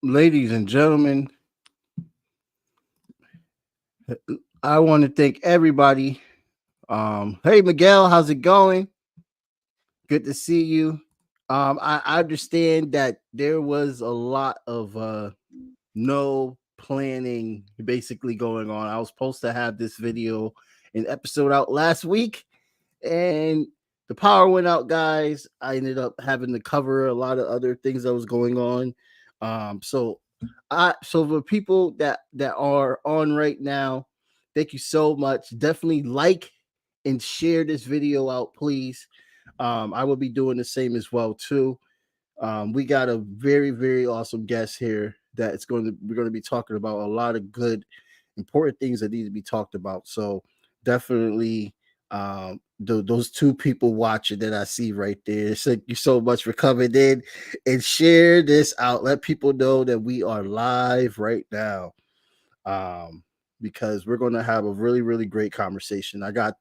ladies and gentlemen, I want to thank everybody. Hey, Miguel, how's it going? Good to see you. I understand that there was a lot of no planning basically going on. I was supposed to have this video and episode out last week, and the power went out, guys. I ended up having to cover a lot of other things that was going on. So for people that are on right now, thank you so much. Definitely like and share this video out, please. I will be doing the same as well too. We got a very awesome guest here that we're going to be talking about a lot of good important things that need to be talked about. So definitely those two people watching that I see right there. Thank you so much for coming in and share this out. Let people know that we are live right now. Because we're going to have a really great conversation. I got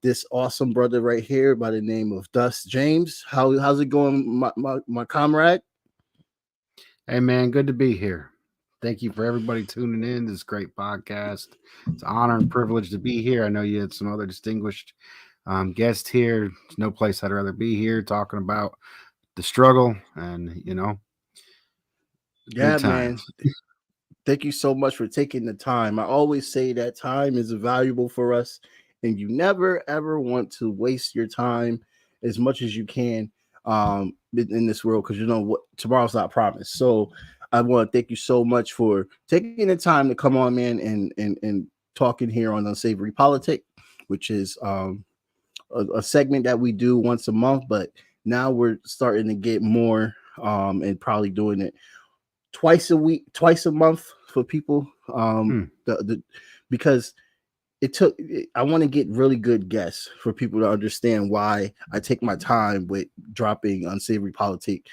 this awesome brother right here by the name of Dust James. How's it going, my comrade? Hey man, good to be here. Thank you for everybody tuning in. This great podcast. It's an honor and privilege to be here. I know you had some other distinguished guests here. There's no place I'd rather be here talking about the struggle and Yeah, good times. man. Thank you so much for taking the time. I always say that time is valuable for us, and you never ever want to waste your time as much as you can in this world, because you know what, tomorrow's not promised. So I want to thank you so much for taking the time to come on, man, and talking here on Unsavory Politik, which is a segment that we do once a month, but now we're starting to get more and probably doing it twice a week, twice a month for people. Because I want to get really good guests for people to understand why I take my time with dropping Unsavory Politik,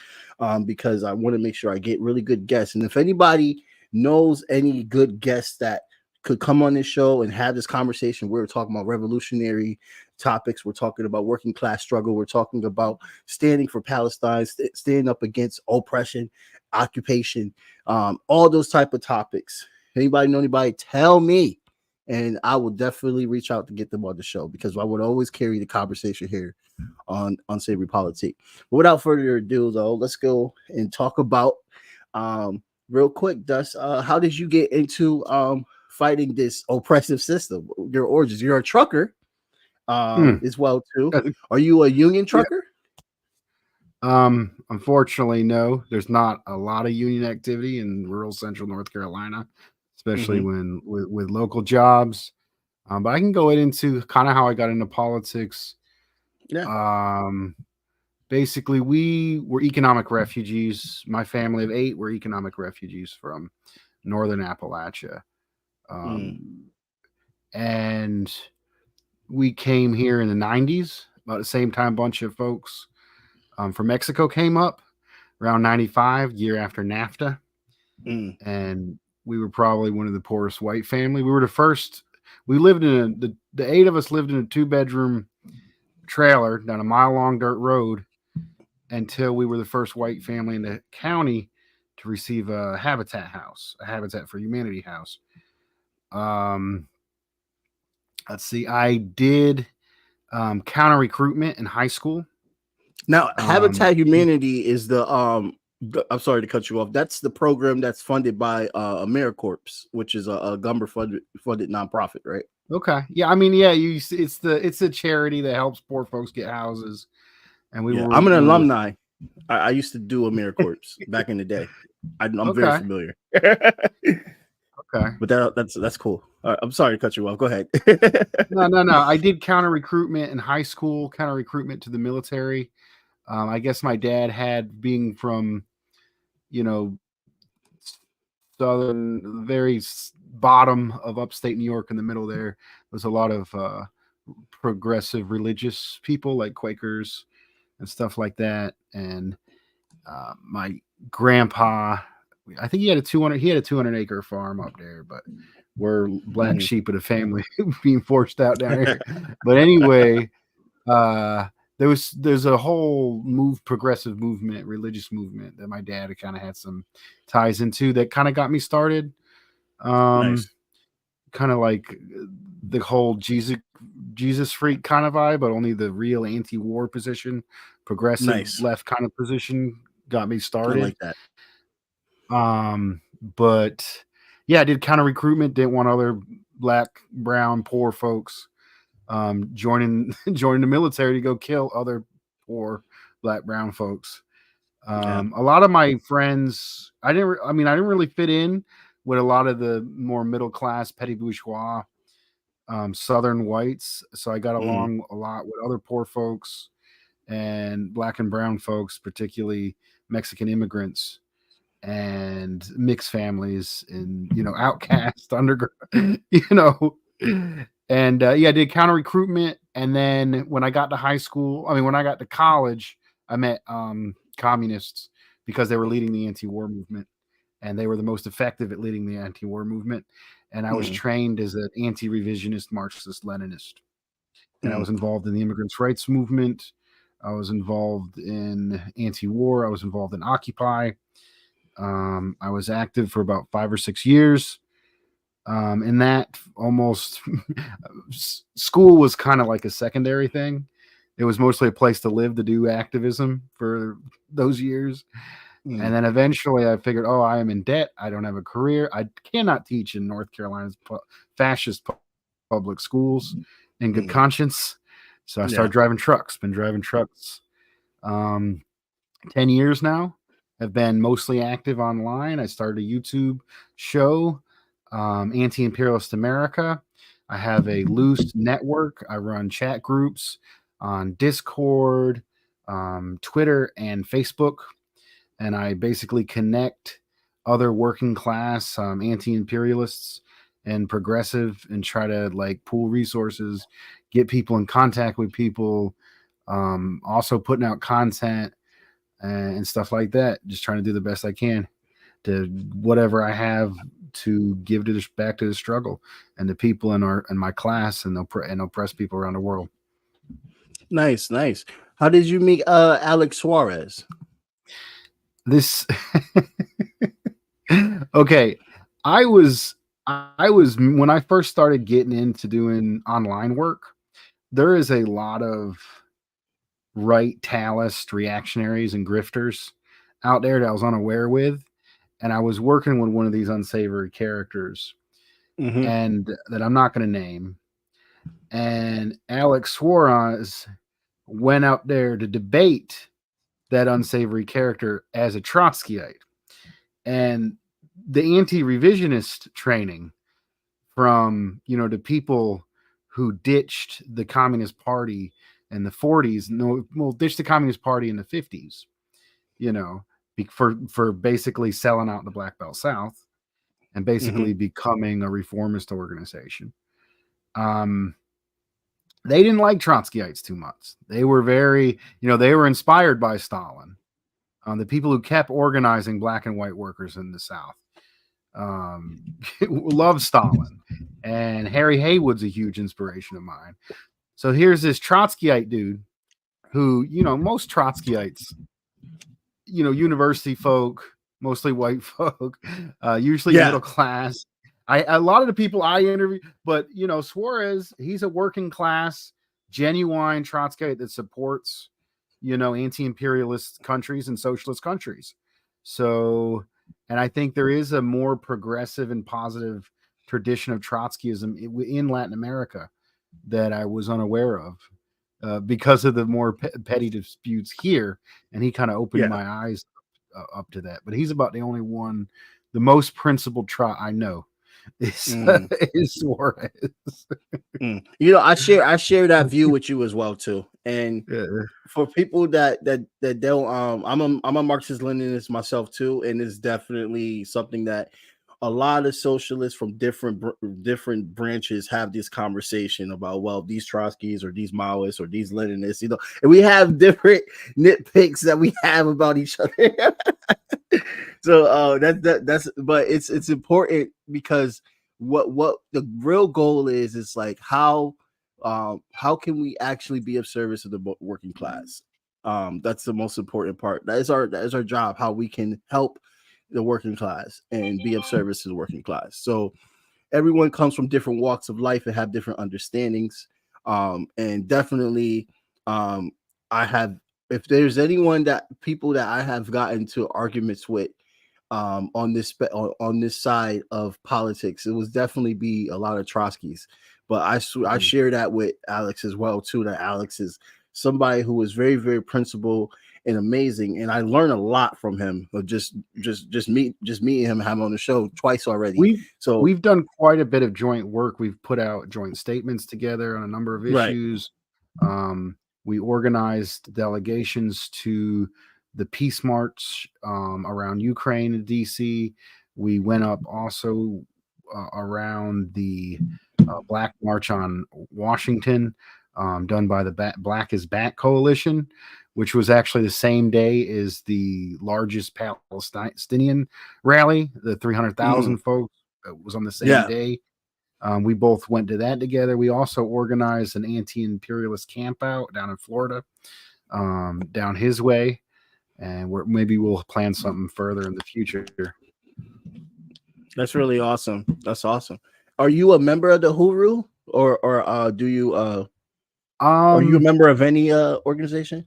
because I want to make sure I get really good guests. And if anybody knows any good guests that could come on this show and have this conversation, we're talking about revolutionary topics, we're talking about working class struggle, we're talking about standing for Palestine, standing up against oppression, occupation, all those type of topics. Anybody know anybody, tell me, and I will definitely reach out to get them on the show, because I would always carry the conversation here on Unsavory Politik. But without further ado, though, let's go and talk about real quick, Dust. How did you get into fighting this oppressive system? Your origins. You're a trucker as well too. Are you a union trucker? Unfortunately, no. There's not a lot of union activity in rural central North Carolina, especially when with local jobs. But I can go into kind of how I got into politics. Yeah. Basically, we were economic refugees. My family of 8 were economic refugees from northern Appalachia. And we came here in the 90s, about the same time a bunch of folks from Mexico came up around 95, year after NAFTA. And we were probably one of the poorest white family. We were the first. We lived in the 8 of us lived in a 2-bedroom trailer down a mile-long dirt road until we were the first white family in the county to receive a Habitat for Humanity house. Let's see. I did counter recruitment in high school. Now, Habitat Humanity is I'm sorry to cut you off. That's the program that's funded by AmeriCorps, which is a Gumber funded nonprofit, right? Okay. Yeah. I mean, yeah. It's a charity that helps poor folks get houses. And I'm an alumni. I used to do AmeriCorps back in the day. I'm very familiar. Okay. But that's cool. I'm sorry to cut you off. Go ahead. No. I did counter recruitment in high school, counter recruitment to the military. I guess my dad had, being from, southern, very bottom of upstate New York in the middle there was a lot of progressive religious people like Quakers and stuff like that. And my grandpa, I think he had a 200 acre farm up there, but we're black sheep of the family being forced out down here. But anyway, there's a whole progressive movement, religious movement that my dad kind of had some ties into that kind of got me started. Nice. Kind of like the whole Jesus freak kind of vibe, but only the real anti-war position, progressive Nice. left kind of position got me I started. like that. But yeah, I did counter recruitment. Didn't want other black, brown, poor folks joining the military to go kill other poor black, brown folks. A lot of my friends, I didn't really fit in with a lot of the more middle class, petty bourgeois, Southern whites. So I got along a lot with other poor folks and black and brown folks, particularly Mexican immigrants and mixed families and, outcast underground, and I did counter recruitment. And then when I got to when I got to college, I met communists because they were leading the anti-war movement, and they were the most effective at leading the anti-war movement. And I was trained as an anti-revisionist Marxist-Leninist, and I was involved in the immigrants' rights movement. I was involved in anti-war. I was involved in Occupy. I was active for about 5 or 6 years. In that, almost school was kind of like a secondary thing. It was mostly a place to live to do activism for those years. And then eventually I figured, I am in debt. I don't have a career. I cannot teach in North Carolina's fascist public schools in good conscience. So I started driving trucks. Been driving trucks 10 years now. Have been mostly active online. I started a YouTube show, Anti-Imperialist America. I have a loose network. I run chat groups on Discord, Twitter, and Facebook. And I basically connect other working class anti-imperialists and progressive and try to pool resources, get people in contact with people, also putting out content and stuff like that. Just trying to do the best I can to whatever I have to give back to the struggle and the people in my class and oppressed people around the world. Nice. How did you meet Alex Suarez? This okay. I was when I first started getting into doing online work, there is a lot of right talist reactionaries and grifters out there that I was unaware with. And I was working with one of these unsavory characters and that I'm not going to name. And Alex Suarez went out there to debate that unsavory character as a Trotskyite. And the anti-revisionist training from, the people who ditched the Communist Party in the 40s, ditched the Communist Party in the 50s, for basically selling out the Black Belt South and basically becoming a reformist organization. They didn't like Trotskyites too much. They were very, they were inspired by Stalin. The people who kept organizing black and white workers in the South loved Stalin. And Harry Haywood's a huge inspiration of mine. So here's this Trotskyite dude who, most Trotskyites, university folk, mostly white folk, usually middle class. A lot of the people I interview, but Suarez, he's a working class, genuine Trotskyite that supports, anti-imperialist countries and socialist countries. So, and I think there is a more progressive and positive tradition of Trotskyism in Latin America that I was unaware of because of the more petty disputes here. And he kind of opened my eyes up to that. But he's about the only one, the most principled Trot I know is Suarez. I share that view with you as well too. And for people that don't, I'm a Marxist Leninist myself too, and it's definitely something that a lot of socialists from different branches have this conversation about. Well, these Trotskys or these Maoists or these Leninists, and we have different nitpicks that we have about each other. So that's but it's important because what the real goal is like how how can we actually be of service to the working class? That's the most important part. That is our job. How we can help the working class and be of service to the working class. So everyone comes from different walks of life and have different understandings. And definitely, I have. If there's people that I have gotten to arguments with, on this side of politics, it was definitely be a lot of Trotskys. But I share that with Alex as well too. That Alex is somebody who is very, very principled and amazing, and I learn a lot from him. Of just meeting him, having on the show twice already. We've done quite a bit of joint work. We've put out joint statements together on a number of issues. Right. We organized delegations to the peace march around Ukraine in DC. We went up also around the Black March on Washington, done by the Black is Back Coalition, which was actually the same day as the largest Palestinian rally. The 300,000 folks was on the same day. We both went to that together. We also organized an anti-imperialist camp out down in Florida, down his way. And maybe we'll plan something further in the future. That's really awesome. That's awesome. Are you a member of the Huru, or do you are you a member of any organization?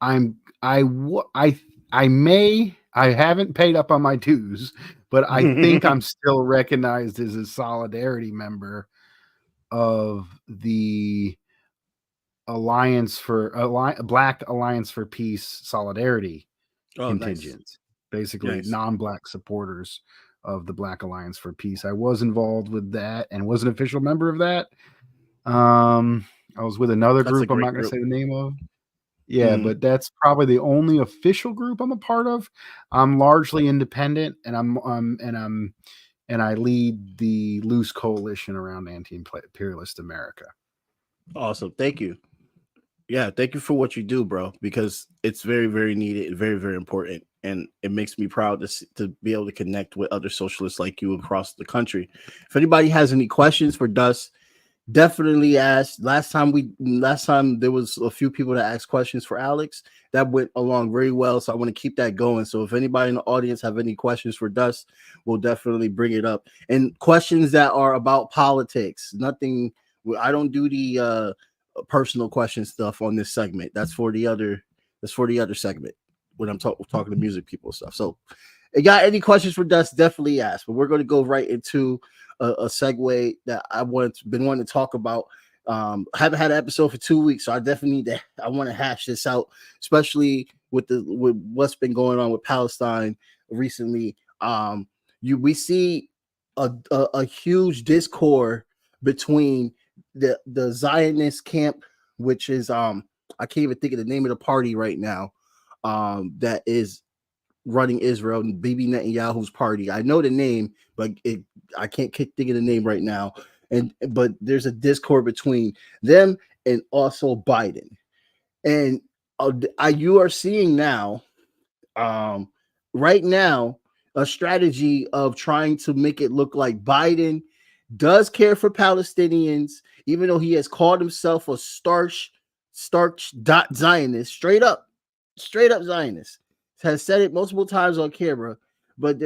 I haven't paid up on my dues, but I think I'm still recognized as a solidarity member of the Black Alliance for Peace Solidarity contingent. Nice. Basically, nice. Non-Black supporters of the Black Alliance for Peace. I was involved with that and was an official member of that. I was with another group I'm not going to say the name of. Yeah, but that's probably the only official group I'm a part of. I'm largely independent, and I lead the loose coalition around anti-imperialist America. Awesome. Thank you. Yeah, thank you for what you do, bro, because it's very, very needed and very, very important. And it makes me proud to be able to connect with other socialists like you across the country. If anybody has any questions for Dust, definitely ask. Last time there was a few people that asked questions for Alex. That went along very well. So I want to keep that going. So if anybody in the audience have any questions for Dust, we'll definitely bring it up. And questions that are about politics. Nothing. I don't do the personal question stuff on this segment. That's for the other segment when I'm talking to music people and stuff. So if you got any questions for Dust, definitely ask. But we're going to go right into a segue that been wanting to talk about. Haven't had an episode for 2 weeks, so I definitely want to hash this out, especially with what's been going on with Palestine recently. We see a huge discord between the Zionist camp, which is I can't even think of the name of the party right now, that is running Israel, and Bibi Netanyahu's party. I know the name, but I can't think of the name right now. But there's a discord between them and also Biden, and you are seeing now, right now, a strategy of trying to make it look like Biden does care for Palestinians, even though he has called himself a starch Zionist, straight up Zionist, has said it multiple times on camera. But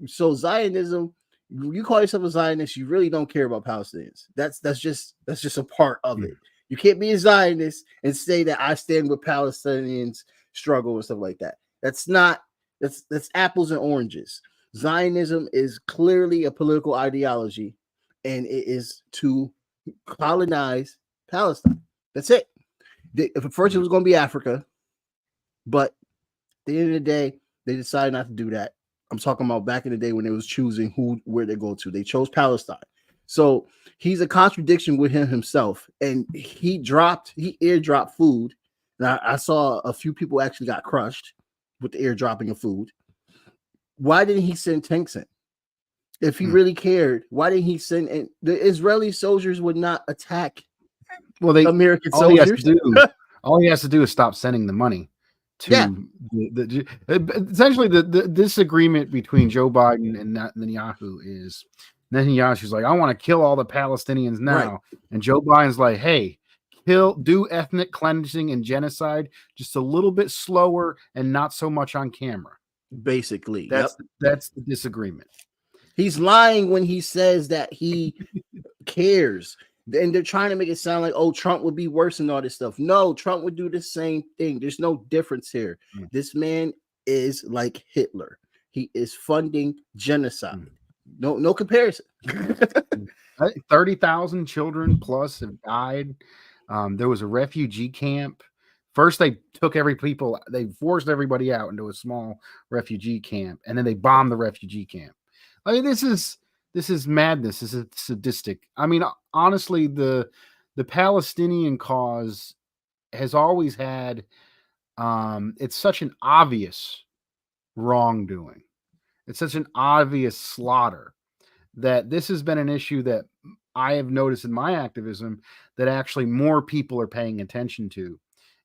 so Zionism, you call yourself a Zionist, you really don't care about Palestinians. That's just a part of it. You can't be a Zionist and say that I stand with Palestinians struggle and stuff like that. That's apples and oranges. Zionism is clearly a political ideology, and it is to colonize Palestine. That's it. At first it was going to be Africa, but at the end of the day, they decided not to do that. I'm talking about back in the day when they was choosing where they go to. They chose Palestine. So he's a contradiction with himself, and he airdropped food. Now I saw a few people actually got crushed with the airdropping of food. Why didn't he send tanks in? If he really cared, why didn't he send in? The Israeli soldiers would not attack American soldiers. All he has to do is stop sending the money to essentially the disagreement between Joe Biden and Netanyahu is Netanyahu's like, I want to kill all the Palestinians now. Right. And Joe Biden's like, hey, do ethnic cleansing and genocide just a little bit slower and not so much on camera. Basically, That's the disagreement. He's lying when he says that he cares. And they're trying to make it sound like, oh, Trump would be worse and all this stuff. No, Trump would do the same thing. There's no difference here. This man is like Hitler. He is funding genocide. No comparison. 30,000 children plus have died. There was a refugee camp. First, they they forced everybody out into a small refugee camp, and then they bombed the refugee camp. I mean, this is madness. This is sadistic. I mean, honestly, the Palestinian cause has always had it's such an obvious wrongdoing. It's such an obvious slaughter that this has been an issue that I have noticed in my activism that actually more people are paying attention to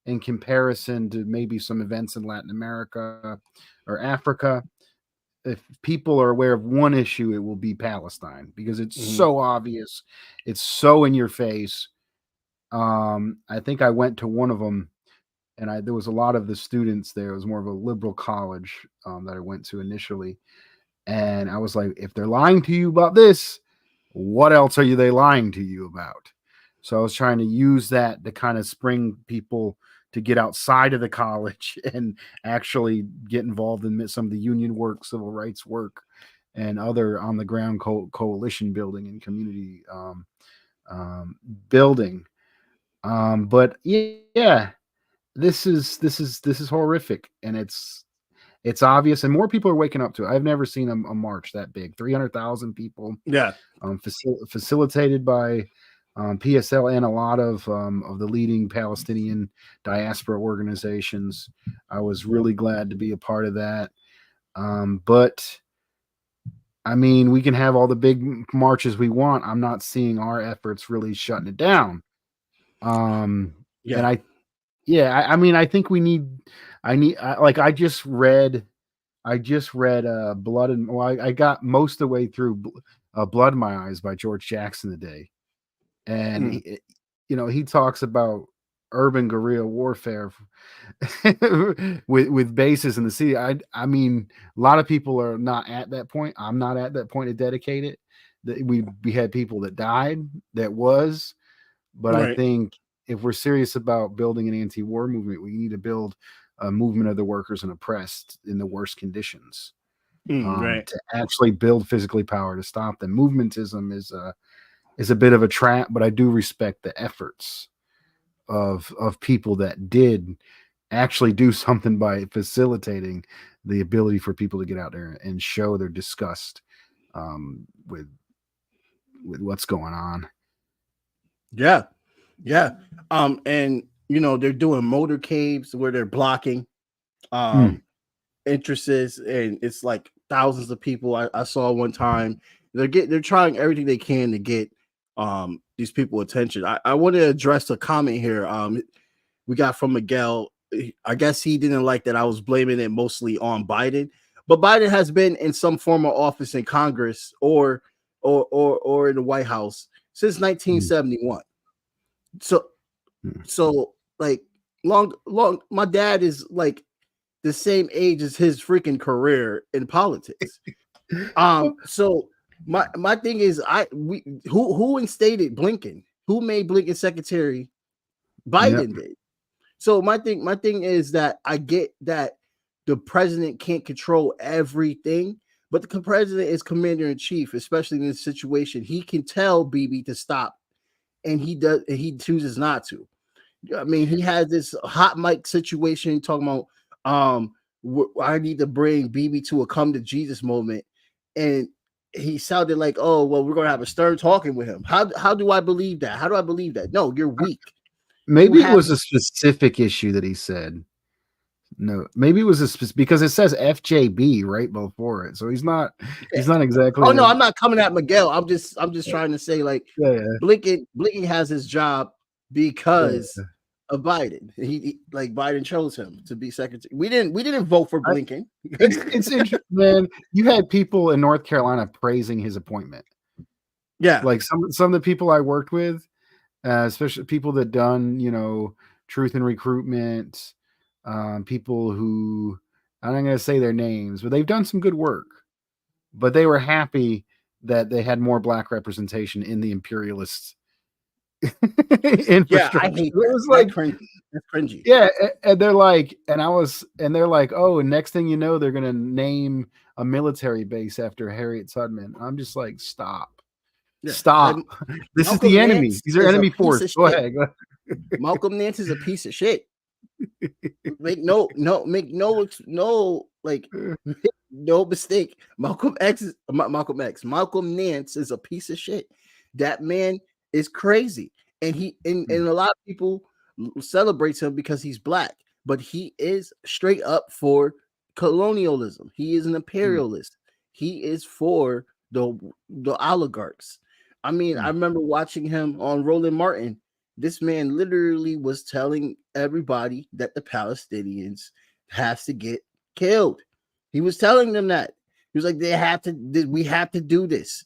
in comparison to maybe some events in Latin America or Africa. If people are aware of one issue, it will be Palestine because it's so obvious. It's so in your face. I think I went to one of them and there was a lot of the students there. It was more of a liberal college that I went to initially. And I was like, if they're lying to you about this, what else are they lying to you about? So I was trying to use that to kind of spring people to get outside of the college and actually get involved in some of the union work, civil rights work, and other on the ground coalition building and community building. But yeah, this is horrific, and it's obvious, and more people are waking up to it. I've never seen a march that big, 300,000 people. Yeah, facilitated by PSL and a lot of the leading Palestinian diaspora organizations. I was really glad to be a part of that. But I mean, we can have all the big marches we want. I'm not seeing our efforts really shutting it down. And I mean, I think I just read Blood and I got most of the way through Blood in My Eyes by George Jackson today. And he talks about urban guerrilla warfare with bases in the city. I mean, a lot of people are not at that point. I'm not at that point to dedicate it. We had people that died. But I think if we're serious about building an anti-war movement, we need to build a movement of the workers and oppressed in the worst conditions to actually build physically power to stop them. Movementism is a bit of a trap, but I do respect the efforts of people that did actually do something by facilitating the ability for people to get out there and show their disgust with what's going on. Yeah. And they're doing motorcades where they're blocking entrances, and it's like thousands of people. I saw one time. They're trying everything they can to get these people attention. I want to address a comment here we got from Miguel. I guess he didn't like that I was blaming it mostly on Biden, but Biden has been in some form of office in Congress or in the White House since 1971. So like long my dad is like the same age as his freaking career in politics. So my thing is who instated Blinken? Who made Blinken secretary? Biden did. So my thing is that I get that the president can't control everything, but the president is commander in chief, especially in this situation. He can tell Bibi to stop, and he does. He chooses not to. I mean, he has this hot mic situation talking about I need to bring Bibi to a come to Jesus moment, and he sounded like, oh well, we're gonna have a stern talking with him. How do I believe that? How do I believe that? No, you're weak. Maybe it was a specific issue that he said. No, maybe it was because it says FJB right before it, so he's not exactly. Oh no, I'm not coming at Miguel. I'm just trying to say like Blinken has his job because of Biden. He like Biden chose him to be secretary. We didn't vote for Blinken. It's interesting, man. You had people in North Carolina praising his appointment. Yeah. Like some of the people I worked with, especially people that done, truth and recruitment, people who, I'm not going to say their names, but they've done some good work. But they were happy that they had more black representation in the imperialist Yeah, I infrastructure. hate It that. was like, That's cringy. yeah, and they're like, they're like, oh, and next thing you know, they're gonna name a military base after Harriet Tubman. I'm just like, stop. Yeah. This is Malcolm the enemy. Nance These are is a enemy piece force. of Go shit. ahead. Malcolm Nance is a piece of shit. Make no mistake. Malcolm Nance is a piece of shit. That man is crazy, and a lot of people celebrates him because he's black, but he is straight up for colonialism. He is an imperialist. He is for the oligarchs. I mean, I remember watching him on Roland Martin. This man literally was telling everybody that the Palestinians has to get killed. He was telling them that. He was like, we have to do this.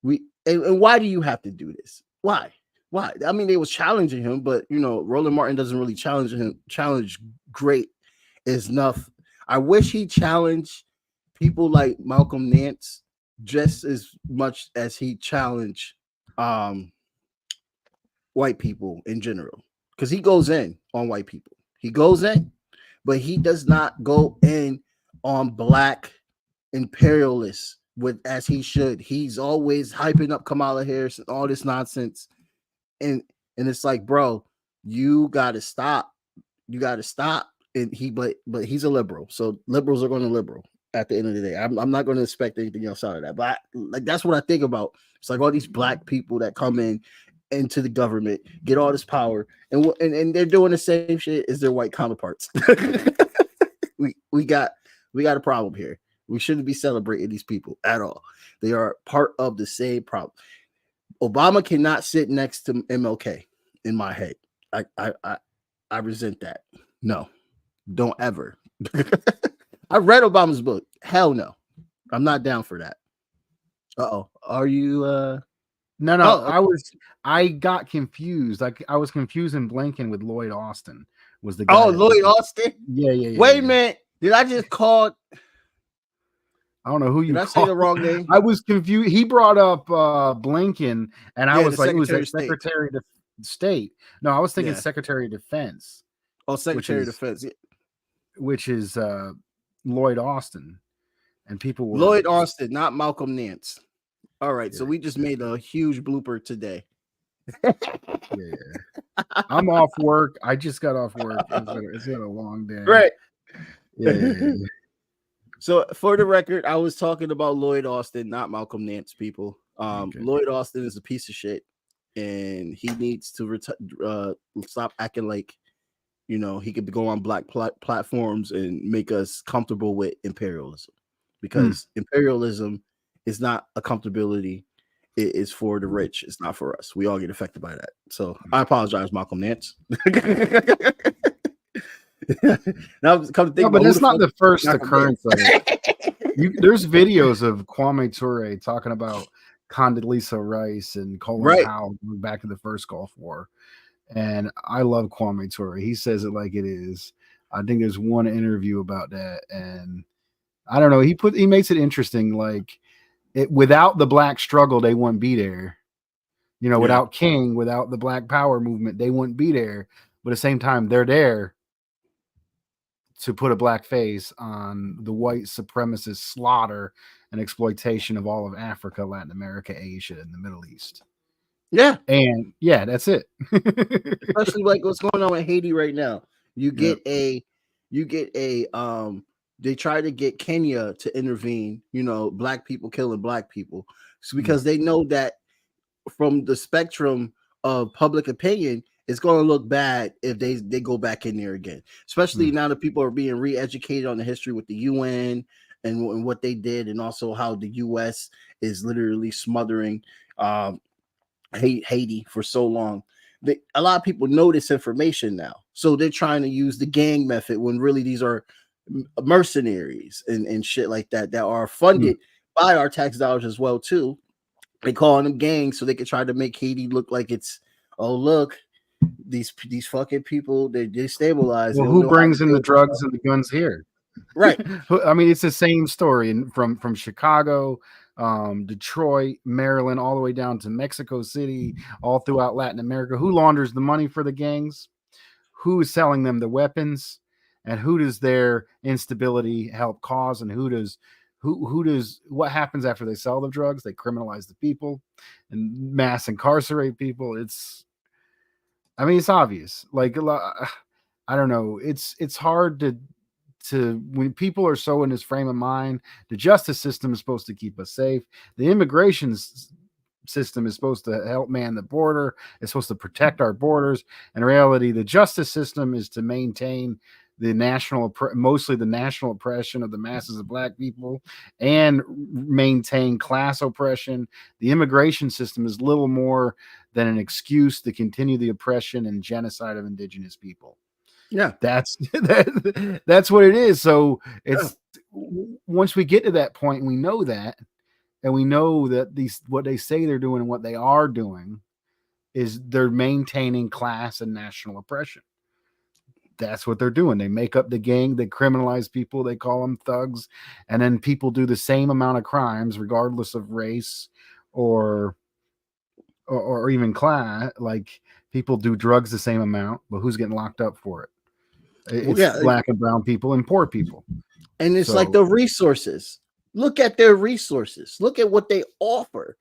And why do you have to do this? Why? I mean, they was challenging him, but Roland Martin doesn't really challenge great enough. I wish he challenged people like Malcolm Nance just as much as he challenged white people in general, because he goes in on white people. He goes in, but he does not go in on black imperialists as he should. He's always hyping up Kamala Harris and all this nonsense, and it's like, bro, you gotta stop. And but he's a liberal, so liberals are going to liberal at the end of the day. I'm not going to expect anything else out of that. But that's what I think about. It's like all these black people that come into the government, get all this power, and they're doing the same shit as their white counterparts. we got a problem here. We shouldn't be celebrating these people at all. They are part of the same problem. Obama cannot sit next to MLK in my head. I resent that. No, don't ever. I read Obama's book. Hell no. I'm not down for that. Uh-oh. Are you No, I got confused. Like I was confusing Blinken with Lloyd Austin was the guy. Oh, Lloyd Austin? Yeah. Wait a minute. Did I just call? I don't know who you Did I say the wrong name? I was confused. He brought up Blinken, and I was like, "Was that Secretary of State?" No, I was thinking Secretary of Defense. Oh, Secretary of Defense, which is Lloyd Austin, and people were Lloyd Austin, not Malcolm Nance. All right, so we just made a huge blooper today. Yeah. I'm off work. I just got off work. It's been a long day. Right. Yeah. So for the record, I was talking about Lloyd Austin, not Malcolm Nance, people. Okay. Lloyd Austin is a piece of shit, and he needs to stop acting like, he could go on black platforms and make us comfortable with imperialism, because imperialism is not a comfortability. It is for the rich. It's not for us. We all get affected by that. So I apologize, Malcolm Nance. Now, come to think but it's not the first occurrence of it. There's videos of Kwame Ture talking about Condoleezza Rice and Colin Powell going back to the first Gulf War. And I love Kwame Ture. He says it like it is. I think there's one interview about that. And I don't know. He makes it interesting. Like, without the black struggle, they wouldn't be there. Without King, without the Black Power movement, they wouldn't be there. But at the same time, they're there to put a black face on the white supremacist slaughter and exploitation of all of Africa, Latin America, Asia, and the Middle East. Yeah. And that's it. Especially like what's going on in Haiti right now. They try to get Kenya to intervene, black people killing black people. So because they know that from the spectrum of public opinion, it's going to look bad if they go back in there again, especially now that people are being re-educated on the history with the UN and what they did, and also how the US is literally smothering Haiti for so long. A lot of people know this information now, so they're trying to use the gang method when really these are mercenaries and shit like that are funded by our tax dollars as well too, They calling them gangs so they could try to make Haiti look like it's, oh look, these fucking people, they destabilized. They Well, don't who know how to brings in deal the with this stuff. drugs and the guns here? Right. I mean, it's the same story from Chicago, Detroit, Maryland, all the way down to Mexico City, all throughout Latin America. Who launders the money for the gangs? Who is selling them the weapons? And who does their instability help cause? And who does what happens after they sell the drugs? They criminalize the people and mass incarcerate people. It's obvious. Like, I don't know. It's hard to when people are so in this frame of mind. The justice system is supposed to keep us safe. The immigration system is supposed to help man the border. It's supposed to protect our borders. In reality, the justice system is to maintain mostly the national oppression of the masses of black people and maintain class oppression. The immigration system is little more than an excuse to continue the oppression and genocide of indigenous people. Yeah. That's that's what it is. So it's once we get to that point, we know that, and we know that what they say they're doing and what they are doing is they're maintaining class and national oppression. That's what they're doing. They make up the gang, they criminalize people, they call them thugs, and then people do the same amount of crimes regardless of race or even class. Like, people do drugs the same amount, but who's getting locked up for it? It's black and brown people and poor people. And it's like the resources. Look at their resources. Look at what they offer.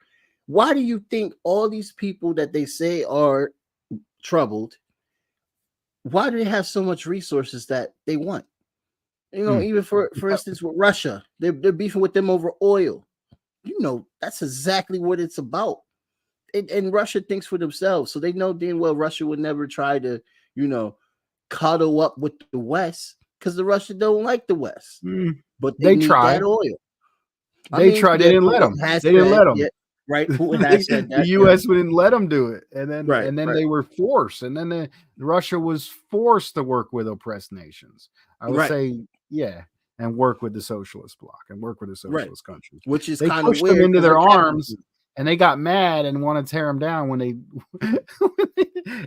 Why do you think all these people that they say are troubled, why do they have so much resources that they want? You know, even for instance, with Russia, they're beefing with them over oil. You know, that's exactly what it's about. And Russia thinks for themselves. So they know damn well Russia would never try to, cuddle up with the West, because the Russians don't like the West. But they need that oil. They tried. They didn't let them. They didn't let them. Yeah, right. Putin has said that. The U.S. wouldn't let them do it, and then right. They were forced, and then Russia was forced to work with oppressed nations. I would say, and work with the socialist bloc and work with the socialist countries, which is they kind of pushed weird them into their arms, and they got mad and want to tear them down when they.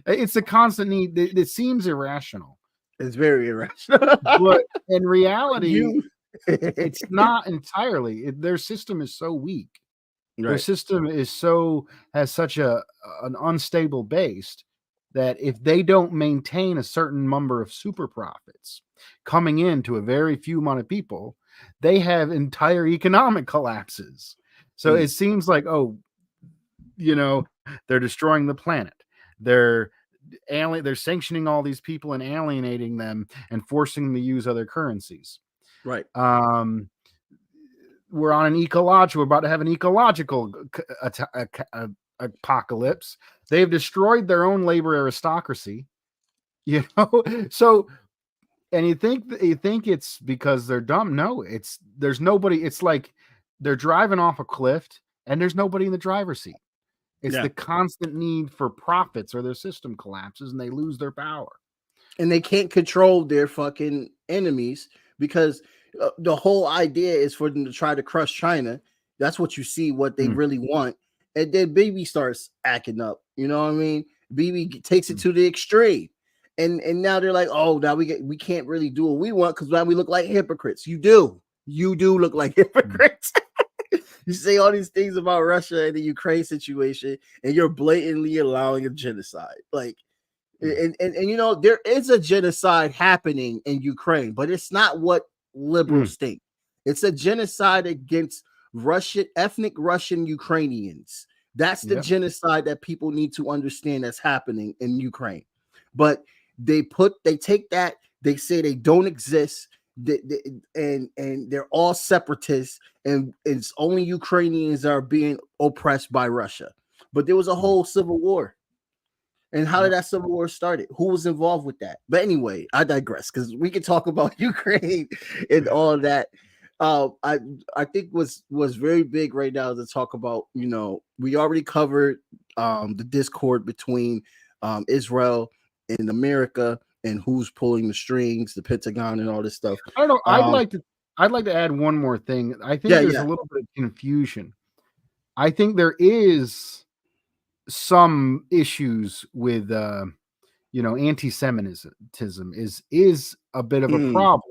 It's a constant need. It seems irrational. It's very irrational, but in reality. It's not entirely. Their system is so weak. Their system has such an unstable base that if they don't maintain a certain number of super profits coming into a very few amount of people, they have entire economic collapses. So it seems like, they're destroying the planet. They're sanctioning all these people and alienating them and forcing them to use other currencies. Right. We're on we're about to have an ecological apocalypse. They've destroyed their own labor aristocracy, so, and you think it's because they're dumb. No, there's nobody. It's like they're driving off a cliff and there's nobody in the driver's seat. It's the constant need for profits, or their system collapses and they lose their power. And they can't control their fucking enemies, because the whole idea is for them to try to crush China. That's what you see, what they really want. And then Bibi starts acting up. You know what I mean? Bibi takes it to the extreme. And now they're like, oh, now we can't really do what we want because now we look like hypocrites. You do look like hypocrites. You say all these things about Russia and the Ukraine situation, and you're blatantly allowing a genocide. Like, and there is a genocide happening in Ukraine, but it's not what liberals think. It's a genocide against ethnic Russian Ukrainians. That's the genocide that people need to understand that's happening in Ukraine. But they take that, they say they don't exist, and they're all separatists, and it's only Ukrainians that are being oppressed by Russia. But there was a whole civil war. And how did that civil war start? Who was involved with that? But anyway, I digress, because we can talk about Ukraine and all that. I think was very big right now to talk about. We already covered the discord between Israel and America, and who's pulling the strings, the Pentagon, and all this stuff. I don't know. I'd like to add one more thing. I think there's a little bit of confusion. I think there is some issues with anti-Semitism is a bit of a Mm, problem.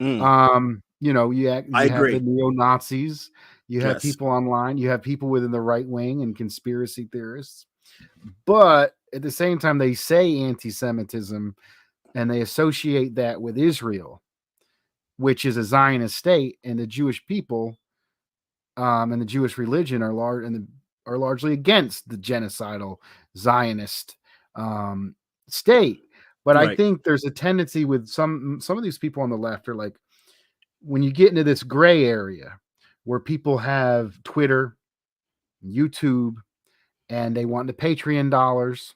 mm. You I have the agree. neo-Nazis, you have Yes. people online, you have people within the right wing and conspiracy theorists. But at the same time, they say anti-Semitism and they associate that with Israel, which is a Zionist state, and the Jewish people and the Jewish religion are largely against the genocidal Zionist state. But I Right. think there's a tendency with some of these people on the left are like, when you get into this gray area where people have Twitter, YouTube, and they want the Patreon dollars,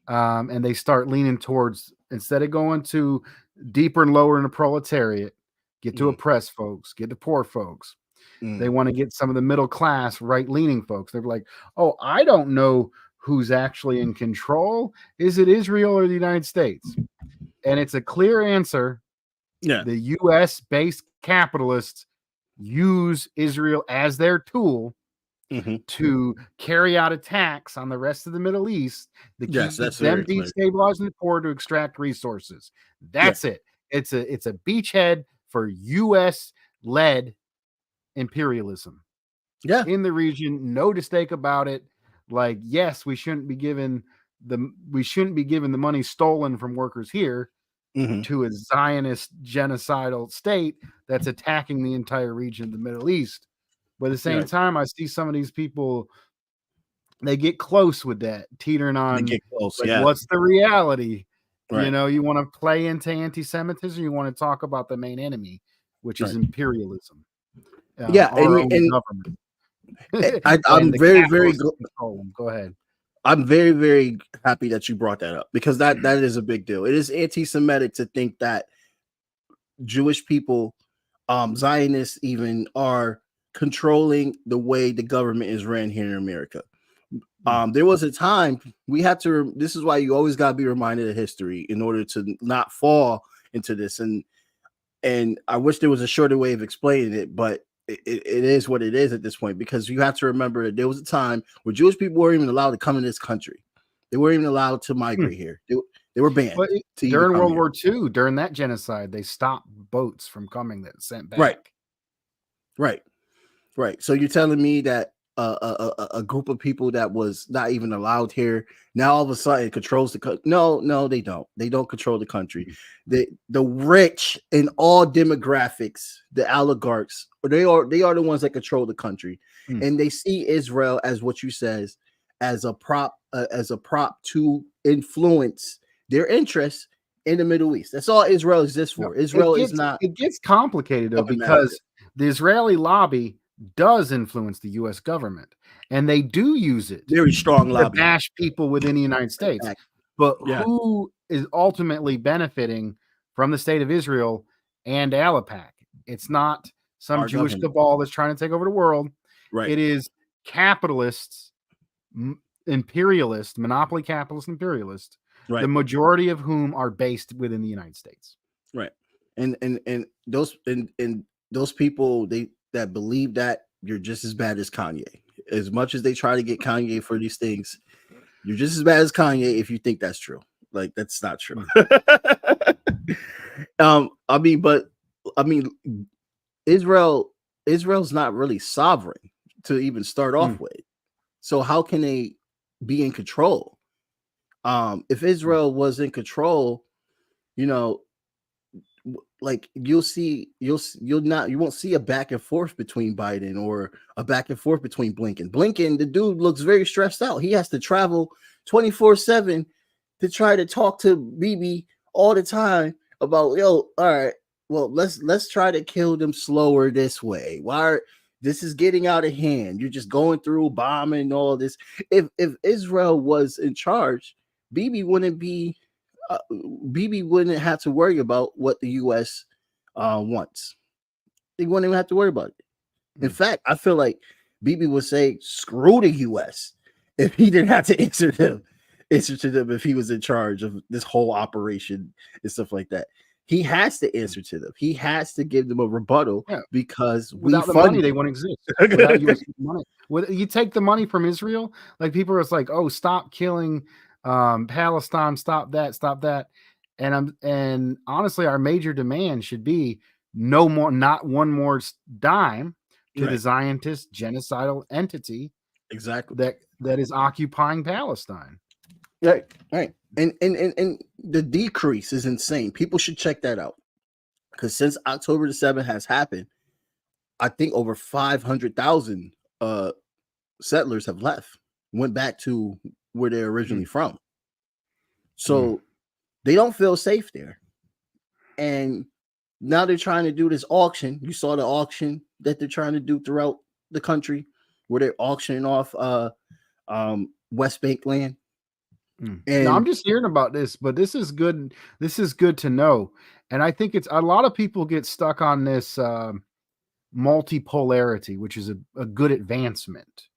and they start leaning towards, instead of going to deeper and lower in the proletariat, get to oppress folks, get to poor folks. They want to get some of the middle class, right leaning folks. They're like, oh, I don't know who's actually in control. Is it Israel or the United States? And it's a clear answer. Yeah. The US based capitalists use Israel as their tool to carry out attacks on the rest of the Middle East to Yes, keep that's them very clear. destabilizing the poor to extract resources. That's it. It's a beachhead for US led imperialism. Yeah. In the region, no mistake about it. Like, yes, we shouldn't be given the money stolen from workers here to a Zionist genocidal state that's attacking the entire region of the Middle East. But at the same time, I see some of these people, they get close with that, teetering on, They get close. like, Yeah. what's the reality? Right. You want to play into anti-Semitism, you want to talk about the main enemy, which is imperialism. Yeah, our own government. I'm very, very Go ahead. I'm very, very happy that you brought that up, because that is a big deal. It is anti-Semitic to think that Jewish people, Zionists even, are controlling the way the government is ran here in America. There was a time we had to. This is why you always got to be reminded of history in order to not fall into this. And I wish there was a shorter way of explaining it, but it is what it is at this point, because you have to remember that there was a time where Jewish people weren't even allowed to come in this country. They weren't even allowed to migrate here. They were banned. During World War II, during that genocide, they stopped boats from coming that sent back. Right. So you're telling me that a group of people that was not even allowed here now all of a sudden controls the country? No, they don't. They don't control the country. The rich in all demographics, the oligarchs, they are the ones that control the country, and they see Israel as what you says, as a prop to influence their interests in the Middle East. That's all Israel exists for. It gets complicated though, because the Israeli lobby does influence the U.S. government, and they do use it very strong lobby to bash people within the United States. But who is ultimately benefiting from the state of Israel and ALAPAC? It's not some Our Jewish government. cabal that's trying to take over the world. Right. It is capitalists, imperialist, monopoly capitalist, imperialist. Right. The majority of whom are based within the United States. Right. And those people that believe that, you're just as bad as Kanye. As much as they try to get Kanye for these things, you're just as bad as Kanye if you think that's true. Like, that's not true. Israel's not really sovereign to even start off with. So how can they be in control? If Israel was in control, like you won't see a back and forth between Biden or a back and forth between Blinken. The dude looks very stressed out. He has to travel 24/7 to try to talk to Bibi all the time about, all right, well, let's try to kill them slower this way. This is getting out of hand. You're just going through bombing and all this. If Israel was in charge, Bibi wouldn't have to worry about what the U.S. wants. They wouldn't even have to worry about it. In fact, I feel like Bibi would say, screw the U.S. if he didn't have to answer to them if he was in charge of this whole operation and stuff like that. he has to answer to them. He has to give them a rebuttal because without the money, they won't exist. Without U.S. money, you take the money from Israel, like people are like, "Oh, stop killing Palestine, stop that," and honestly, our major demand should be no more, not one more dime to the Zionist genocidal entity exactly that is occupying Palestine. Right. And the decrease is insane. People should check that out. Because since October the 7th has happened, I think over 500,000 settlers have left, went back to where they're originally from. So they don't feel safe there. And now they're trying to do this auction. You saw the auction that they're trying to do throughout the country where they're auctioning off West Bank land. And now, I'm just hearing about this, but this is good. This is good to know. And I think it's a lot of people get stuck on this multipolarity, which is a good advancement.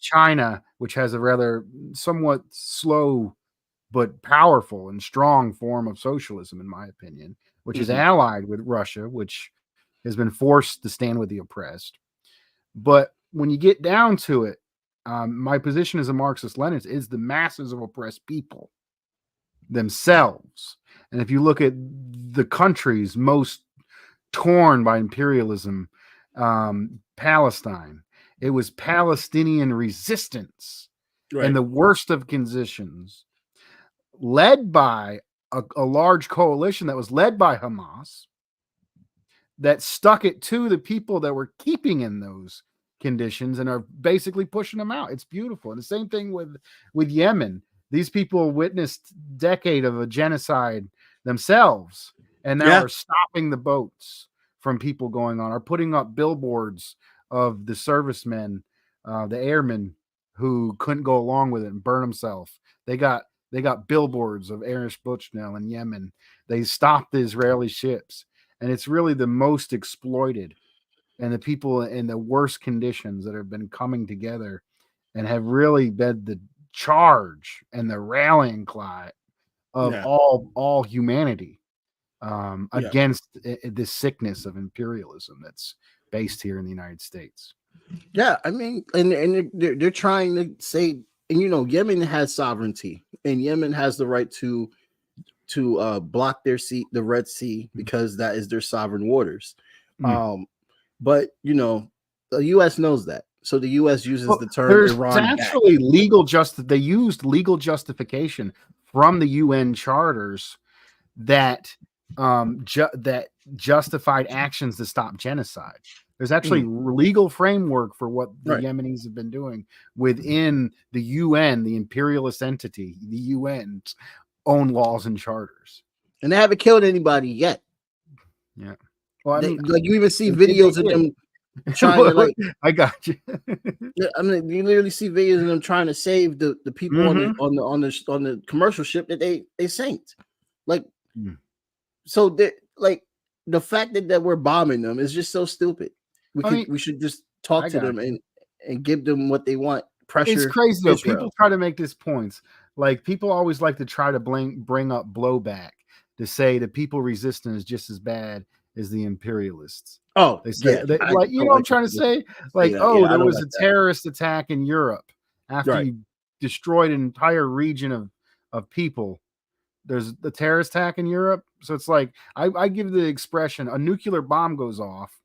China, which has a rather somewhat slow but powerful and strong form of socialism, in my opinion, which is allied with Russia, which has been forced to stand with the oppressed. But when you get down to it, my position as a Marxist-Leninist is the masses of oppressed people themselves. And if you look at the countries most torn by imperialism, Palestine, it was Palestinian resistance in the worst of conditions, led by a large coalition that was led by Hamas, that stuck it to the people that were keeping in those conditions and are basically pushing them out. It's beautiful. And the same thing with Yemen. These people witnessed a decade of a genocide themselves, and now are stopping the boats from people going on, are putting up billboards of the servicemen, the airmen who couldn't go along with it and burn themselves. They got billboards of Erich Buchnell in Yemen. They stopped the Israeli ships, and it's really the most exploited and the people in the worst conditions that have been coming together and have really been the charge and the rallying cry of all humanity against this sickness of imperialism that's based here in the United States. Yeah, I mean, and they're trying to say, and Yemen has sovereignty, and Yemen has the right to block their sea, the Red Sea, because that is their sovereign waters. But the U.S. knows that, so the U.S. uses the term Iran. Actually, they used legal justification from the UN charters that that justified actions to stop genocide. There's actually legal framework for what the Yemenis have been doing within the UN, the imperialist entity, the UN's own laws and charters. And they haven't killed anybody yet. Yeah. Well, I mean, like you even see videos of them trying to I got you. I mean, you literally see videos of them trying to save the people on the commercial ship that they sank. So that the fact that we're bombing them is just so stupid. We should just talk to them and give them what they want. Pressure. It's crazy though. People try to make these points. Like people always like to try to bring up blowback to say that people resisting is just as bad as the imperialists. Oh, they say what I'm trying to say? There was a terrorist attack in Europe after you destroyed an entire region of people. There's the terrorist attack in Europe. So it's like I give the expression: a nuclear bomb goes off,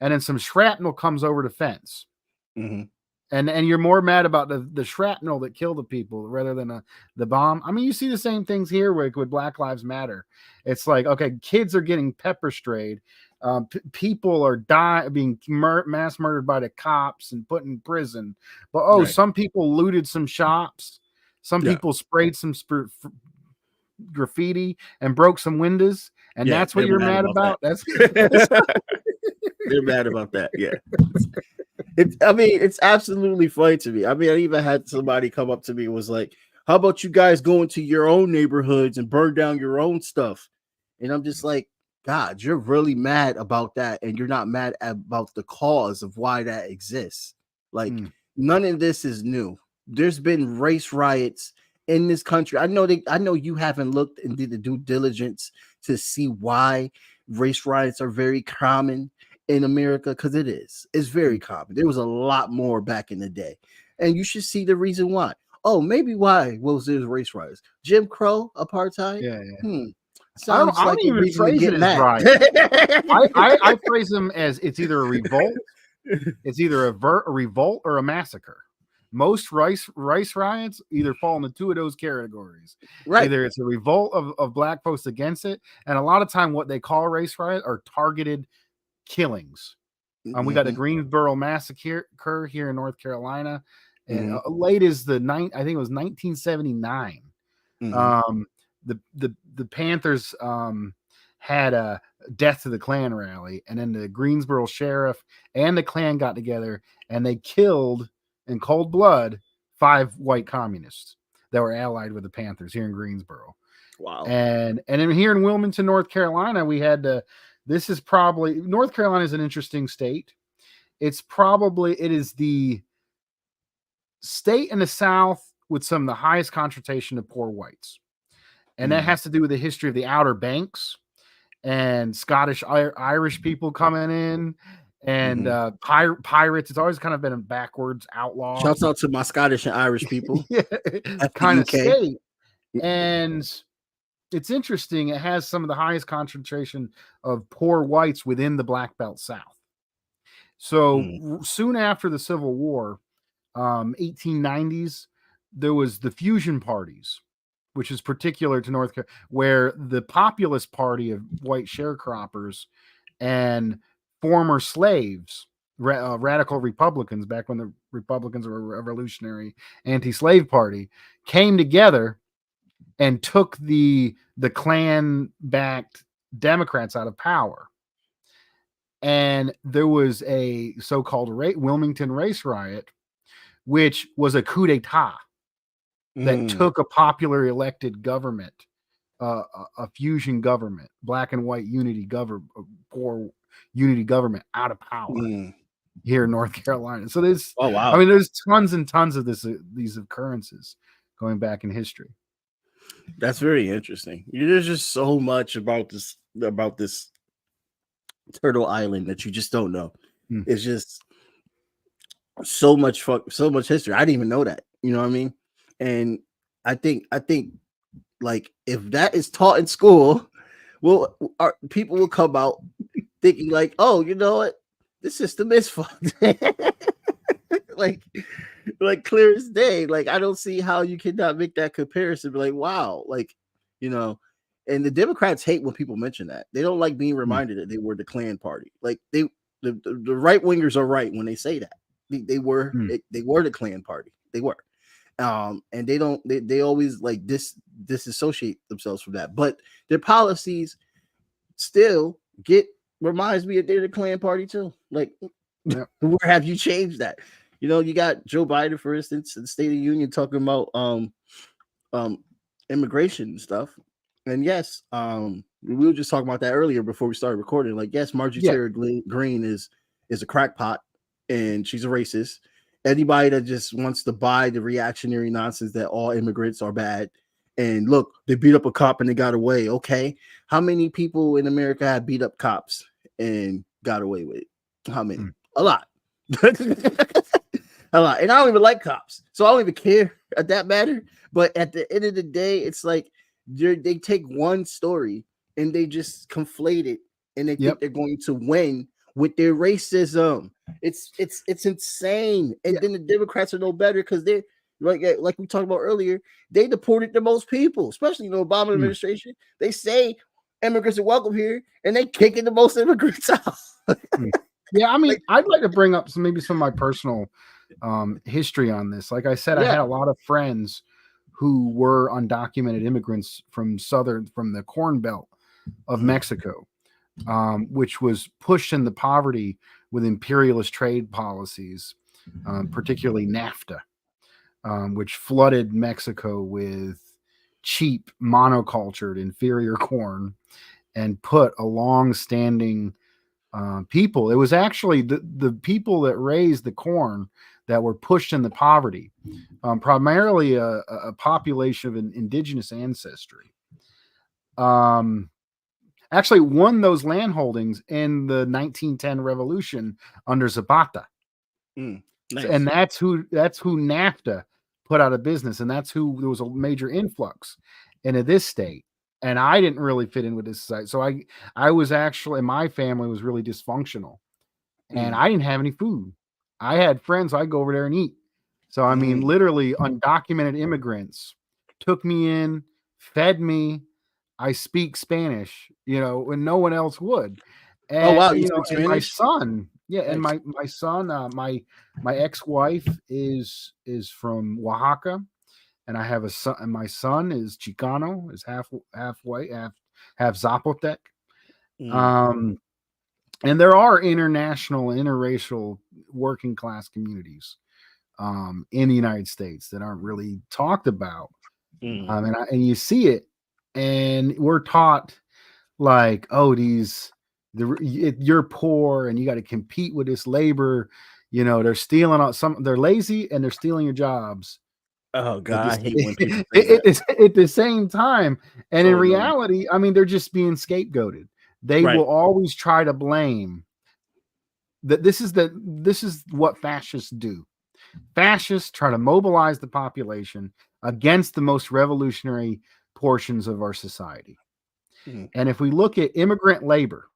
and then some shrapnel comes over the fence. And you're more mad about the shrapnel that killed the people rather than the bomb. I mean, you see the same things here with Black Lives Matter. It's like, okay, kids are getting pepper sprayed. People are being mass murdered by the cops and put in prison. But some people looted some shops. Some people sprayed some graffiti and broke some windows. And that's what you're mad about? They're mad about that. Yeah. It's absolutely funny to me. I mean, I even had somebody come up to me and was like, how about you guys go into your own neighborhoods and burn down your own stuff? And I'm just like, God, you're really mad about that. And you're not mad about the cause of why that exists. Like, none of this is new. There's been race riots in this country. I know you haven't looked and did the due diligence to see why race riots are very common in America, because it's very common. There was a lot more back in the day, and you should see the reason why. Oh, maybe why was there race riots? Jim Crow, apartheid. Yeah. Sounds I like don't a even reason to phrase get it as mad. riot. I phrase them as it's either a revolt, it's either a revolt or a massacre. Most race riots either fall into two of those categories. Right. Either it's a revolt of black folks against it, and a lot of time what they call race riot are targeted killings. We got the Greensboro massacre here in North Carolina, and late as I think it was 1979. The Panthers had a Death to the Klan rally, and then the Greensboro sheriff and the Klan got together and they killed in cold blood 5 white communists that were allied with the Panthers here in Greensboro. Wow. And then here in Wilmington, North Carolina, we had this is probably, North Carolina is an interesting state. It is the state in the South with some of the highest concentration of poor whites. And that has to do with the history of the Outer Banks and Scottish Irish people coming in and pirates. It's always kind of been a backwards outlaw. Shouts out to my Scottish and Irish people. Kind of state. And it's interesting. It has some of the highest concentration of poor whites within the Black Belt South. So soon after the Civil War, 1890s, there was the fusion parties, which is particular to North Carolina, where the Populist Party of white sharecroppers and former slaves, radical Republicans, back when the Republicans were a revolutionary anti-slave party, came together and took the Klan-backed Democrats out of power. And there was a so-called Wilmington race riot, which was a coup d'etat that took a popular elected government, a fusion government, black and white unity government, poor unity government out of power here in North Carolina. So there's, there's tons and tons of these occurrences going back in history. That's very interesting. There's just so much about this Turtle Island that you just don't know. It's just so much history. I didn't even know that. You know what I mean? And I think like if that is taught in school, people will come out thinking like, oh, you know what, the system is fucked. like clear as day. Like I don't see how you cannot make that comparison. Be like, wow, like, you know. And the Democrats hate when people mention that. They don't like being reminded that they were the Klan party. Like the right wingers are right when they say that they were the Klan party. They were. And they always like disassociate themselves from that, but their policies still reminds me that they're the Klan party too. Like, where have you changed that? You know, you got Joe Biden, for instance, in the State of the Union talking about immigration and stuff. And yes, we were just talking about that earlier before we started recording. Like, yes, Marjorie Taylor Greene is a crackpot and she's a racist. Anybody that just wants to buy the reactionary nonsense that all immigrants are bad, and look, they beat up a cop and they got away. Okay, how many people in America have beat up cops and got away with it? How many? A lot. A lot. And I don't even like cops, so I don't even care at that matter. But at the end of the day, it's like they take one story and they just conflate it, and they think they're going to win with their racism. It's insane. And then the Democrats are no better because they're like we talked about earlier, they deported the most people, especially in the Obama administration. They say immigrants are welcome here, and they kicking the most immigrants out. Yeah, I mean, I'd like to bring up some of my personal history on this. Like I said, I had a lot of friends who were undocumented immigrants from the Corn Belt of Mexico, which was pushed into poverty with imperialist trade policies, particularly NAFTA, which flooded Mexico with cheap monocultured inferior corn and put a long-standing people. It was actually the people that raised the corn that were pushed into poverty, primarily a population of an indigenous ancestry. actually won those land holdings in the 1910 revolution under Zapata. Nice. And that's who NAFTA put out of business, and that's who there was a major influx into this state. And I didn't really fit in with this society, so I was actually, my family was really dysfunctional, and I didn't have any food. I had friends, so I'd go over there and eat. So I mean, literally, undocumented immigrants took me in, fed me. I speak Spanish, when no one else would. And, oh wow, you speak and Spanish? my son, and Nice. my son, my ex-wife is from Oaxaca, and I have a son, and my son is Chicano, is half white, half Zapotec. And there are international, interracial, working class communities in the United States that aren't really talked about. And you see it, and we're taught like, oh, you're poor and you got to compete with this labor. They're stealing they're lazy and they're stealing your jobs. Oh God, I hate when people say that. At the same time. And So in reality, I mean, they're just being scapegoated. They will always try to blame that. This is what fascists do. Fascists try to mobilize the population against the most revolutionary portions of our society. And if we look at immigrant labor,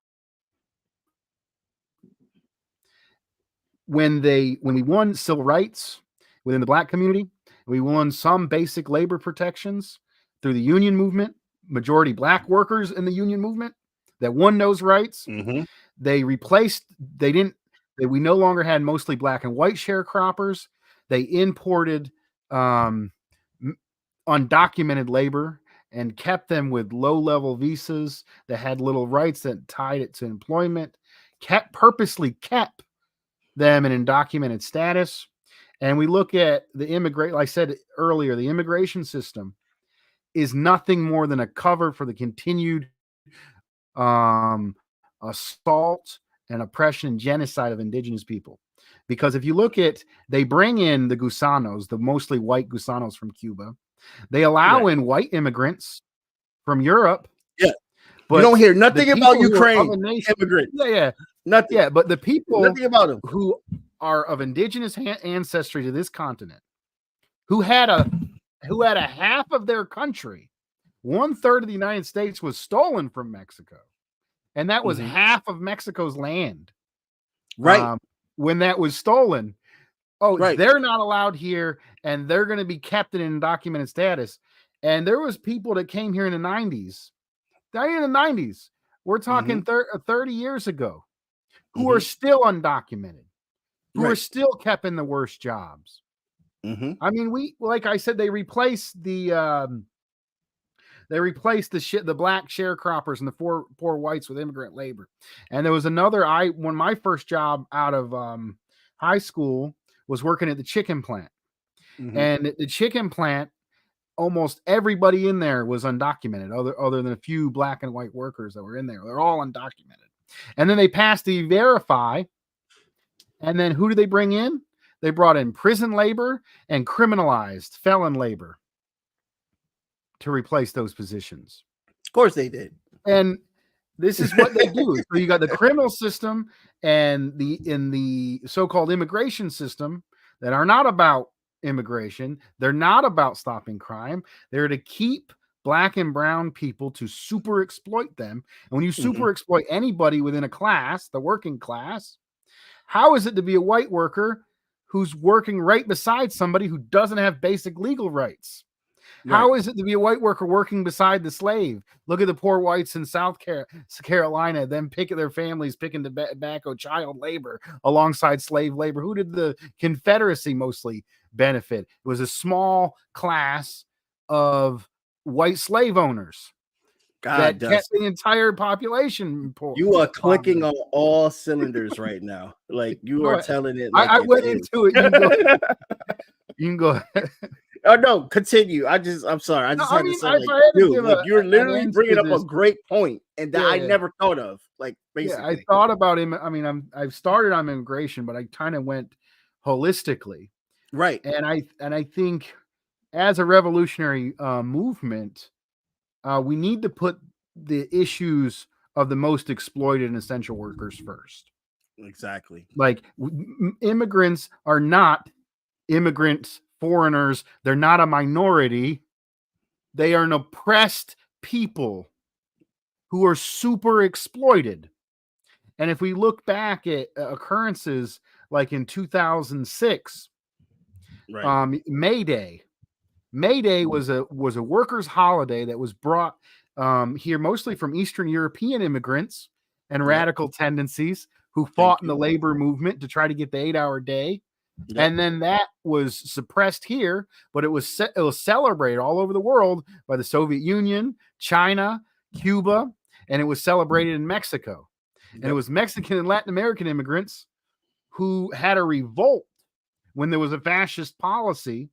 when we won civil rights within the Black community, we won some basic labor protections through the union movement, majority Black workers in the union movement that won those rights. They we no longer had mostly Black and white sharecroppers. They imported undocumented labor and kept them with low-level visas that had little rights that tied it to employment, purposely kept them in undocumented status. And we look at like I said earlier, the immigration system is nothing more than a cover for the continued assault and oppression and genocide of indigenous people. Because if you look at, they bring in the gusanos, the mostly white gusanos from Cuba. They allow in white immigrants from Europe. Yeah. But you don't hear nothing about Ukraine immigrants. Yeah. Nothing. Yeah, but the people nothing about them who are of indigenous ancestry to this continent, who had a half of their country, 1/3 of the United States was stolen from Mexico. And that was half of Mexico's land. Right. When that was stolen. They're not allowed here, and they're going to be kept in undocumented status. And there was people that came here in the 90s. In the 90s. We're talking 30 years ago, who are still undocumented, who are still kept in the worst jobs. I mean, like I said, they replaced the Black sharecroppers and the poor whites with immigrant labor. And there was another, when my first job out of high school was working at the chicken plant. And at the chicken plant, almost everybody in there was undocumented, other than a few Black and white workers that were in there. They're all undocumented. And then they passed the Verify. And then who do they bring in? They brought in prison labor and criminalized felon labor to replace those positions. Of course they did. And this is what they do. So you got the criminal system and the so-called immigration system that are not about immigration. They're not about stopping crime. They're to keep Black and brown people, to super exploit them. And when you super exploit anybody within a class, the working class, how is it to be a white worker who's working right beside somebody who doesn't have basic legal rights? Right. How is it to be a white worker working beside the slave? Look at the poor whites in South Carolina, them picking their families, picking tobacco, child labor alongside slave labor. Who did the Confederacy mostly benefit? It was a small class of white slave owners that kept the entire poppopulation poor. You are clicking on all cylinders right now. Like you are telling it. Like I went into it. You can go ahead. Oh no, continue. I'm sorry. I just had to say, dude, you're literally bringing up a great point, and that I never thought of. Like, basically, I thought about him. I mean, I've started on immigration, but I kind of went holistically, right? And I think as a revolutionary movement, we need to put the issues of the most exploited and essential workers first. Exactly. Like immigrants are not immigrants, foreigners. They're not a minority. They are an oppressed people who are super exploited. And if we look back at occurrences like in 2006, Right. May Day was a workers' holiday that was brought here mostly from Eastern European immigrants and Yep. radical tendencies who Thank fought in you. the labor movement to try to get the 8-hour day. Yep. And then that was suppressed here, but it was celebrated all over the world by the Soviet Union, China, Cuba, and it was celebrated in Mexico. And it was Mexican and Latin American immigrants who had a revolt when there was a fascist policy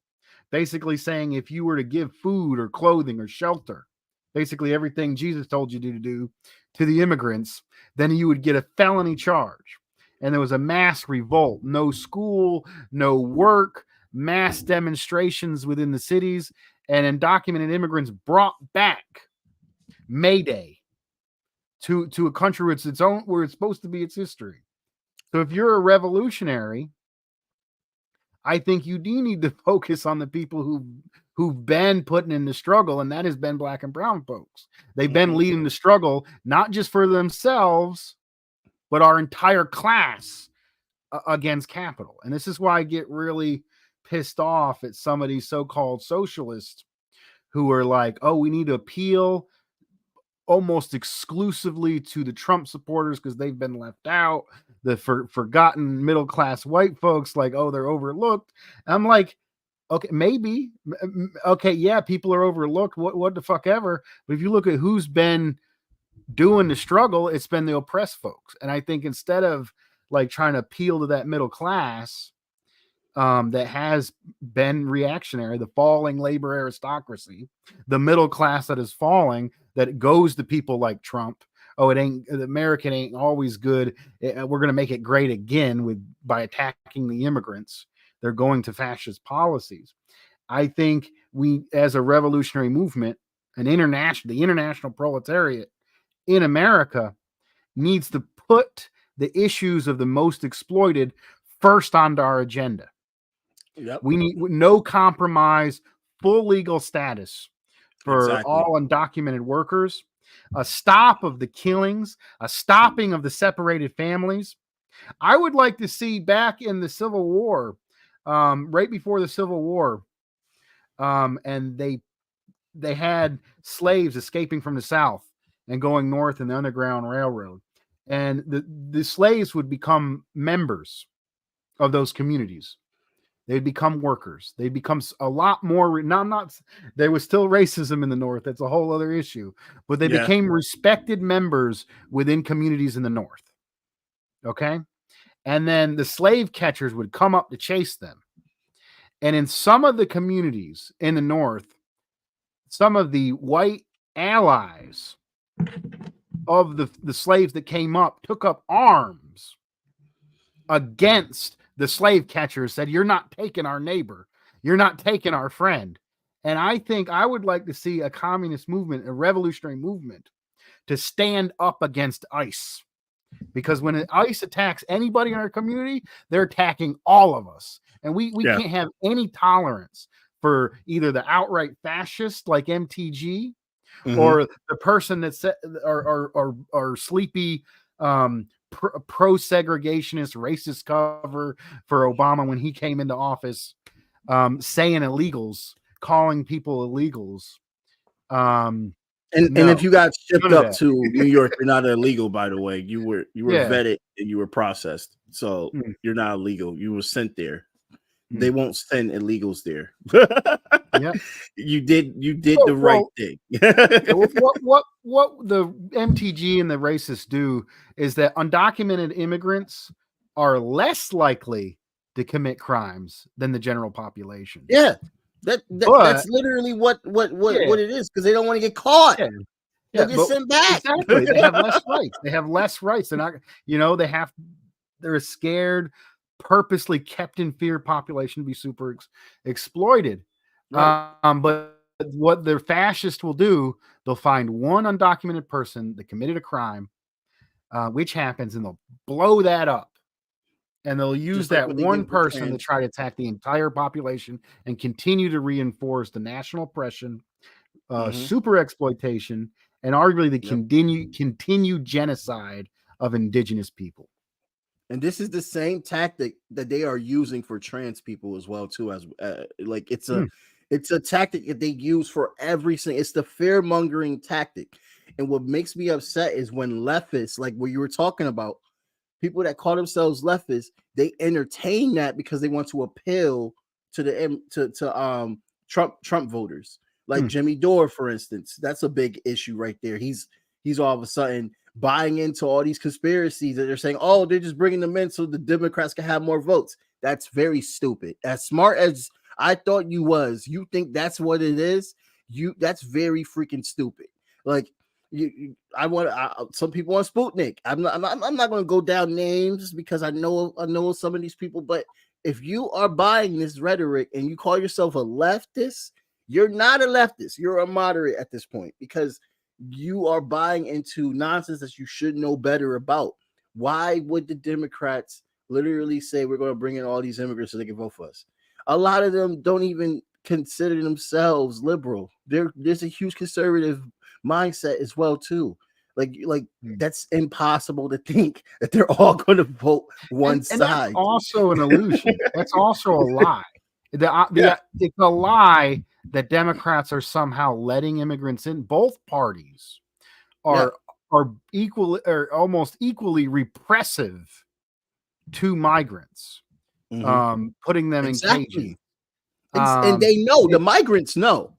basically saying if you were to give food or clothing or shelter, basically everything Jesus told you to do to the immigrants, then you would get a felony charge. And there was a mass revolt, no school, no work, mass demonstrations within the cities, and undocumented immigrants brought back May Day to a country where it's its own, where it's supposed to be its history. So if you're a revolutionary, I think you do need to focus on the people who've been putting in the struggle, and that has been Black and brown folks. They've been leading the struggle, not just for themselves, but our entire class against capital. And this is why I get really pissed off at some of these so-called socialists who are like, oh, we need to appeal almost exclusively to the Trump supporters because they've been left out. The forgotten middle-class white folks, like, oh, they're overlooked. I'm like, okay, maybe. Okay, yeah, people are overlooked. What the fuck ever. But if you look at who's been doing the struggle, it's been the oppressed folks. And I think instead of like trying to appeal to that middle class that has been reactionary, the falling labor aristocracy, the middle class that is falling, that goes to people like Trump. Oh, it ain't, the American ain't always good. We're going to make it great again by attacking the immigrants. They're going to fascist policies. I think we, as a revolutionary movement, the international proletariat in America needs to put the issues of the most exploited first onto our agenda. Yep. We need no compromise, full legal status for all undocumented workers, a stop of the killings, a stopping of the separated families. I would like to see back in the Civil War, right before the Civil War, and they had slaves escaping from the South and going north in the Underground Railroad. And the slaves would become members of those communities. They'd become workers. They'd become a lot more. There was still racism in the North. That's a whole other issue. But they became respected members within communities in the North. Okay? And then the slave catchers would come up to chase them. And in some of the communities in the North, some of the white allies of the slaves that came up took up arms against the slave catchers, said, you're not taking our neighbor. You're not taking our friend. And I think I would like to see a communist movement, a revolutionary movement, to stand up against ICE. Because when ICE attacks anybody in our community, they're attacking all of us. And we can't have any tolerance for either the outright fascist like MTG or the person that said or sleepy pro-segregationist racist cover for Obama when he came into office, saying illegals, calling people illegals. And if you got shipped up to New York, you're not illegal, by the way. You were vetted and you were processed. So you're not illegal. You were sent there. They won't send illegals there. You did the right thing. What the MTG and the racists do is that undocumented immigrants are less likely to commit crimes than the general population. Yeah. That's literally what it is, because they don't want to get caught. They'll get sent back. Exactly. They have less rights. They have less rights. They're not, they're a scared, purposely kept in fear population to be super exploited. Right. But what the fascists will do, they'll find one undocumented person that committed a crime which happens, and they'll blow that up. And they'll use like that what they did one with person to trans. try to attack the entire population and continue to reinforce the national oppression, super exploitation, and arguably the continued genocide of indigenous people. And this is the same tactic that they are using for trans people as well, too. As like it's a tactic that they use for every single. It's the fear mongering tactic. And what makes me upset is when leftists, like what you were talking about, people that call themselves leftists, they entertain that because they want to appeal to the Trump voters, like Jimmy Dore, for instance. That's a big issue right there. He's all of a sudden buying into all these conspiracies that they're saying, oh, they're just bringing them in so the Democrats can have more votes. That's very stupid. As smart as I thought you was, you think that's what it is? That's very freaking stupid. Like some people on Sputnik. I'm not going to go down names because I know some of these people, but if you are buying this rhetoric and you call yourself a leftist, you're not a leftist. You're a moderate at this point because you are buying into nonsense that you should know better about. Why would the Democrats literally say we're going to bring in all these immigrants so they can vote for us? A lot of them don't even consider themselves liberal. There's a huge conservative mindset as well too. Like that's impossible to think that they're all going to vote one side. That's also an illusion. That's also a lie. It's a lie that Democrats are somehow letting immigrants in. Both parties are equal or almost equally repressive to migrants, putting them in cages. And they know, the migrants know.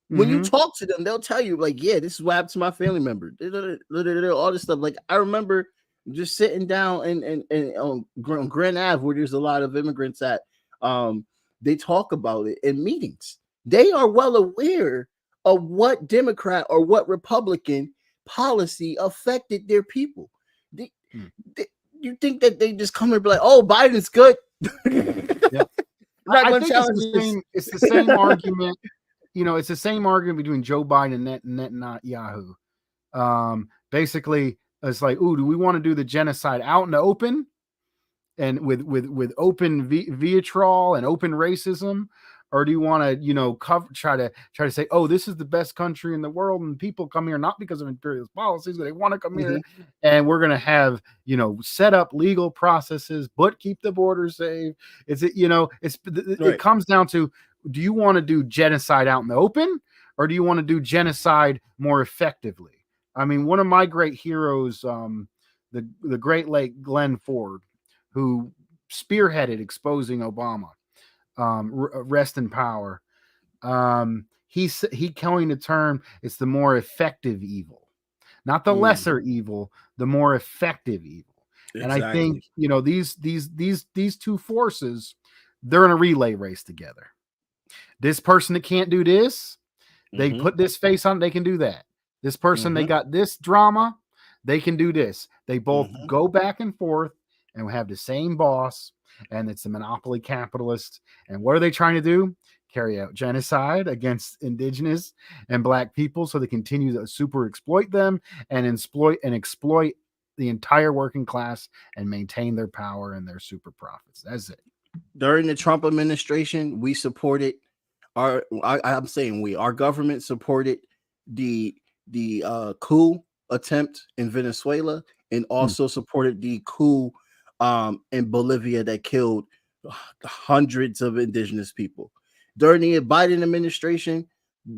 When you talk to them, they'll tell you, like, yeah, this is what happened to my family member. All this stuff. Like, I remember just sitting down on Grand Ave, where there's a lot of immigrants at. They talk about it in meetings. They are well aware of what Democrat or what Republican policy affected their people. You think that they just come and be like, "Oh, Biden's good." I think it's the same argument. It's the same argument between Joe Biden and Netanyahu. Basically, it's like, ooh, do we want to do the genocide out in the open and with open vitriol and open racism, or do you want to try to say, oh, this is the best country in the world and people come here not because of imperialist policies, but they want to come here, and we're going to have set up legal processes but keep the border safe. It comes down to, do you want to do genocide out in the open, or do you want to do genocide more effectively? I mean, one of my great heroes, the great late Glenn Ford, who spearheaded exposing Obama, rest in power. He coined a term. It's the more effective evil, not the lesser evil, the more effective evil. Exactly. And I think these two forces, they're in a relay race together. This person that can't do this, they put this face on, they can do that. This person, they got this drama, they can do this. They both go back and forth and have the same boss, and it's a monopoly capitalist. And what are they trying to do? Carry out genocide against indigenous and black people so they continue to super exploit them and exploit the entire working class and maintain their power and their super profits. That's it. During the Trump administration, we supported our government supported the coup attempt in Venezuela, and also supported the coup in Bolivia that killed hundreds of indigenous people. During the Biden administration,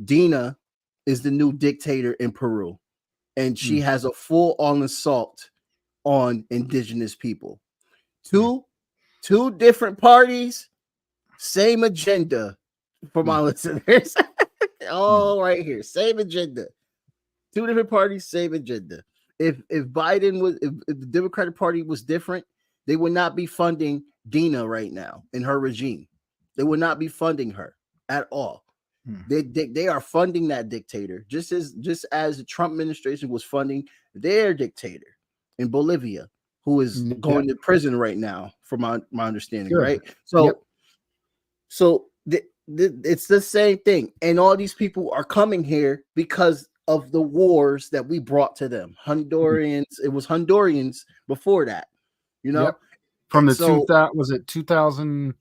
Dina is the new dictator in Peru, and she has a full-on assault on indigenous people. Two different parties, same agenda for my listeners. All right here, same agenda. Two different parties, same agenda. If Biden was, if the Democratic Party was different, they would not be funding Dina right now in her regime. They would not be funding her at all. They are funding that dictator just as the Trump administration was funding their dictator in Bolivia, who is going to prison right now, from my understanding, right? So, it's the same thing, and all these people are coming here because of the wars that we brought to them. Hondurans, it was Hondurans before that, you know. Yep. From And the so 2000, was it 2000?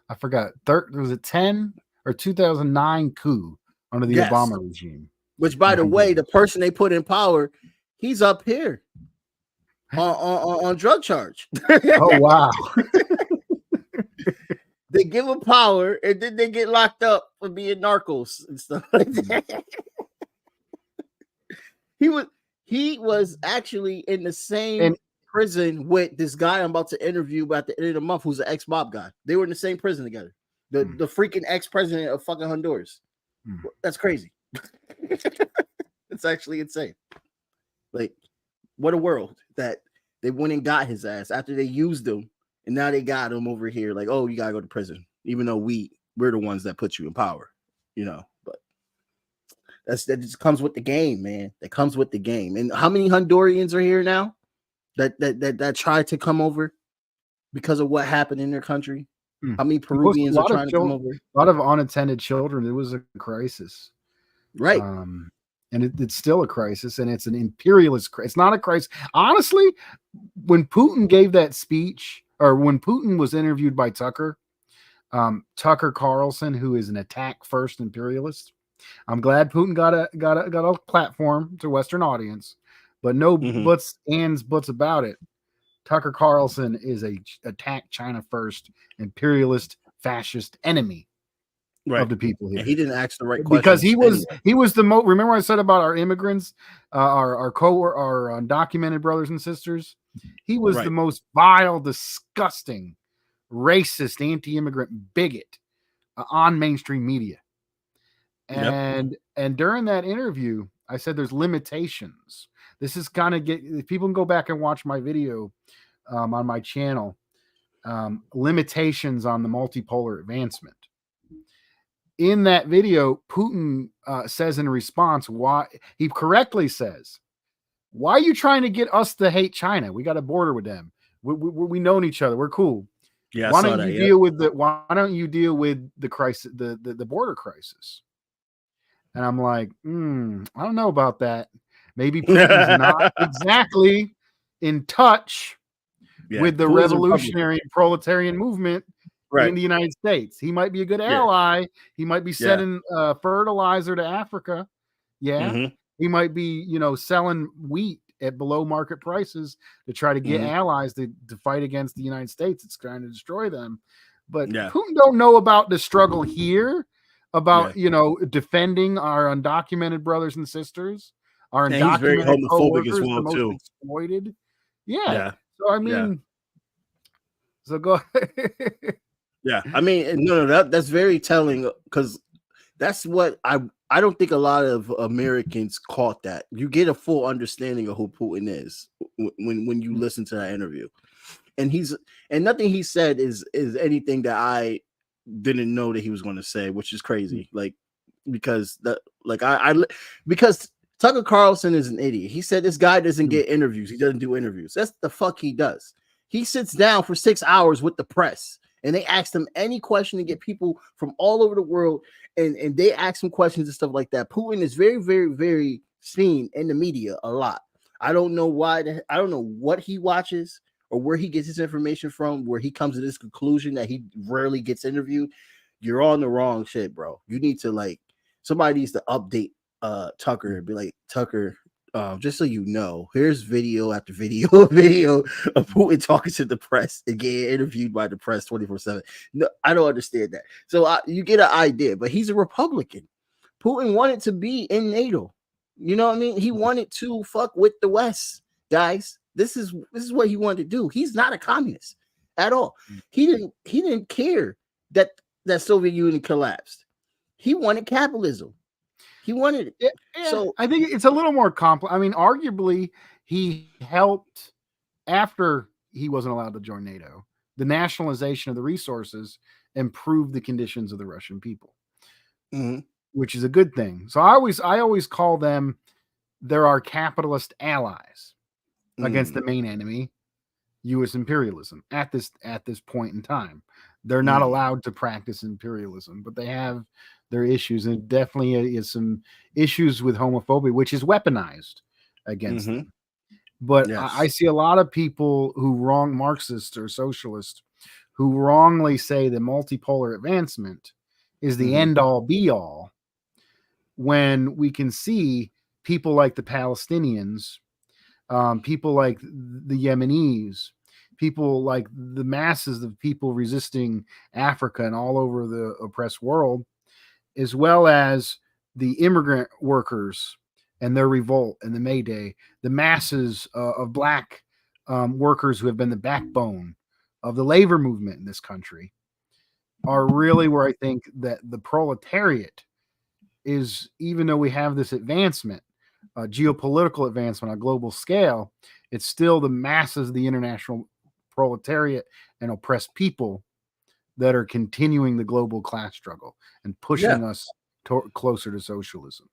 I forgot. Was it 10 or 2009 coup under the yes, Obama regime? which by in the way, the Honduras. person they put in power, he's up here on drug charge. Oh wow. They give him power and then they get locked up for being narcos and stuff like that. He was actually in the same And prison with this guy I'm about to interview at the end of the month, who's an ex-mob guy. They were in the same prison together. The freaking ex-president of fucking Honduras. That's crazy. It's actually insane. Like, what a world that they went and got his ass after they used him, and now they got him over here. Like, oh, you gotta go to prison, even though we're the ones that put you in power, you know. But that just comes with the game, man. That comes with the game. And how many Hondurans are here now that tried to come over because of what happened in their country? How many Peruvians are trying to come over? A lot of unattended children. It was a crisis, right? And it's still a crisis, and it's an imperialist crisis. It's not a crisis. Honestly, when Putin gave that speech, or when Putin was interviewed by Tucker Carlson, who is an attack first imperialist, I'm glad Putin got a platform to Western audience, but no buts, ands, buts about it. Tucker Carlson is a attack China first imperialist fascist enemy of the people here. And he didn't ask the right questions because he was the most. Remember what I said about our immigrants, our undocumented brothers and sisters. He was the most vile, disgusting, racist, anti-immigrant bigot on mainstream media. And during that interview, I said there's limitations. This is kind of if people can go back and watch my video on my channel, limitations on the multipolar advancement. In that video, Putin says in response, why he correctly says, why are you trying to get us to hate China? We got a border with them. We know each other. We're cool. Yeah. Why don't you deal with the crisis, the border crisis? And I'm like, I don't know about that. Maybe Putin's not exactly in touch with the revolutionary and proletarian movement in the United States. He might be a good ally. He might be sending fertilizer to Africa. He might be, selling wheat at below market prices to try to get allies to fight against the United States. It's trying to destroy them. But Putin don't know about the struggle here, about, defending our undocumented brothers and sisters, our undocumented he's very homophobic as well, the most too. Exploited. So, I mean, so go ahead. I mean, that's very telling, because that's what I don't think a lot of Americans caught that. You get a full understanding of who Putin is when you listen to that interview, and nothing he said is anything that I didn't know that he was going to say, which is crazy. Because Tucker Carlson is an idiot. He said this guy doesn't get interviews. He doesn't do interviews. That's the fuck he does. He sits down for 6 hours with the press, and they ask him any question to get people from all over the world, and they ask him questions and stuff like that. Putin is very, very, very seen in the media a lot. I don't know why. I don't know what he watches or where he gets his information from, where he comes to this conclusion that he rarely gets interviewed. You're on the wrong shit, bro. You need to somebody needs to update Tucker and be like, Tucker, just so you know, here's video after video of Putin talking to the press and getting interviewed by the press 24/7. No, I don't understand that. So you get an idea, but he's a Republican. Putin wanted to be in NATO. You know what I mean? He wanted to fuck with the West, guys. This is what he wanted to do. He's not a communist at all. He didn't care that Soviet Union collapsed. He wanted capitalism. He wanted it. So I think it's a little more complex. I mean, arguably, he helped after he wasn't allowed to join NATO. The nationalization of the resources improved the conditions of the Russian people, which is a good thing. So I always call them, they're our capitalist allies against the main enemy, U.S. imperialism at this point in time. they're not allowed to practice imperialism, but they have their issues, and definitely is some issues with homophobia, which is weaponized against them. But I see a lot of people who wrong Marxists or socialists who wrongly say the multipolar advancement is the end all be all, when we can see people like the Palestinians, people like the Yemenis, people like the masses of people resisting Africa and all over the oppressed world, as well as the immigrant workers and their revolt and the May Day, the masses of Black workers who have been the backbone of the labor movement in this country, are really where I think that the proletariat is, even though we have this advancement, geopolitical advancement on a global scale, it's still the masses of the international proletariat and oppressed people that are continuing the global class struggle and pushing us closer to socialism.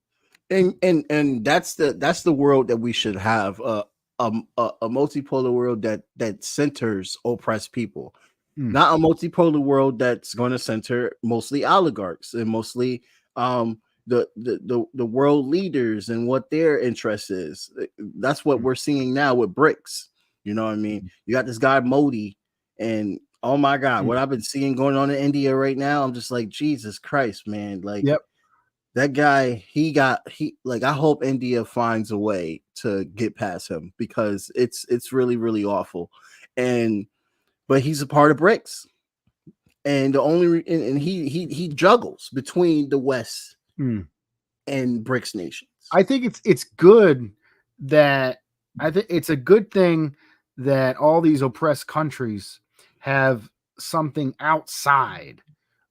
And that's the world that we should have, a multipolar world that centers oppressed people, not a multipolar world that's going to center mostly oligarchs and mostly the world leaders and what their interest is. That's what we're seeing now with BRICS. You know what I mean? You got this guy Modi, and oh my God, what I've been seeing going on in India right now, I'm just like, Jesus Christ, man. Like, that guy, I hope India finds a way to get past him, because it's really, really awful. But he's a part of BRICS. And the only and he juggles between the West and BRICS nations. I think it's good that it's a good thing that all these oppressed countries have something outside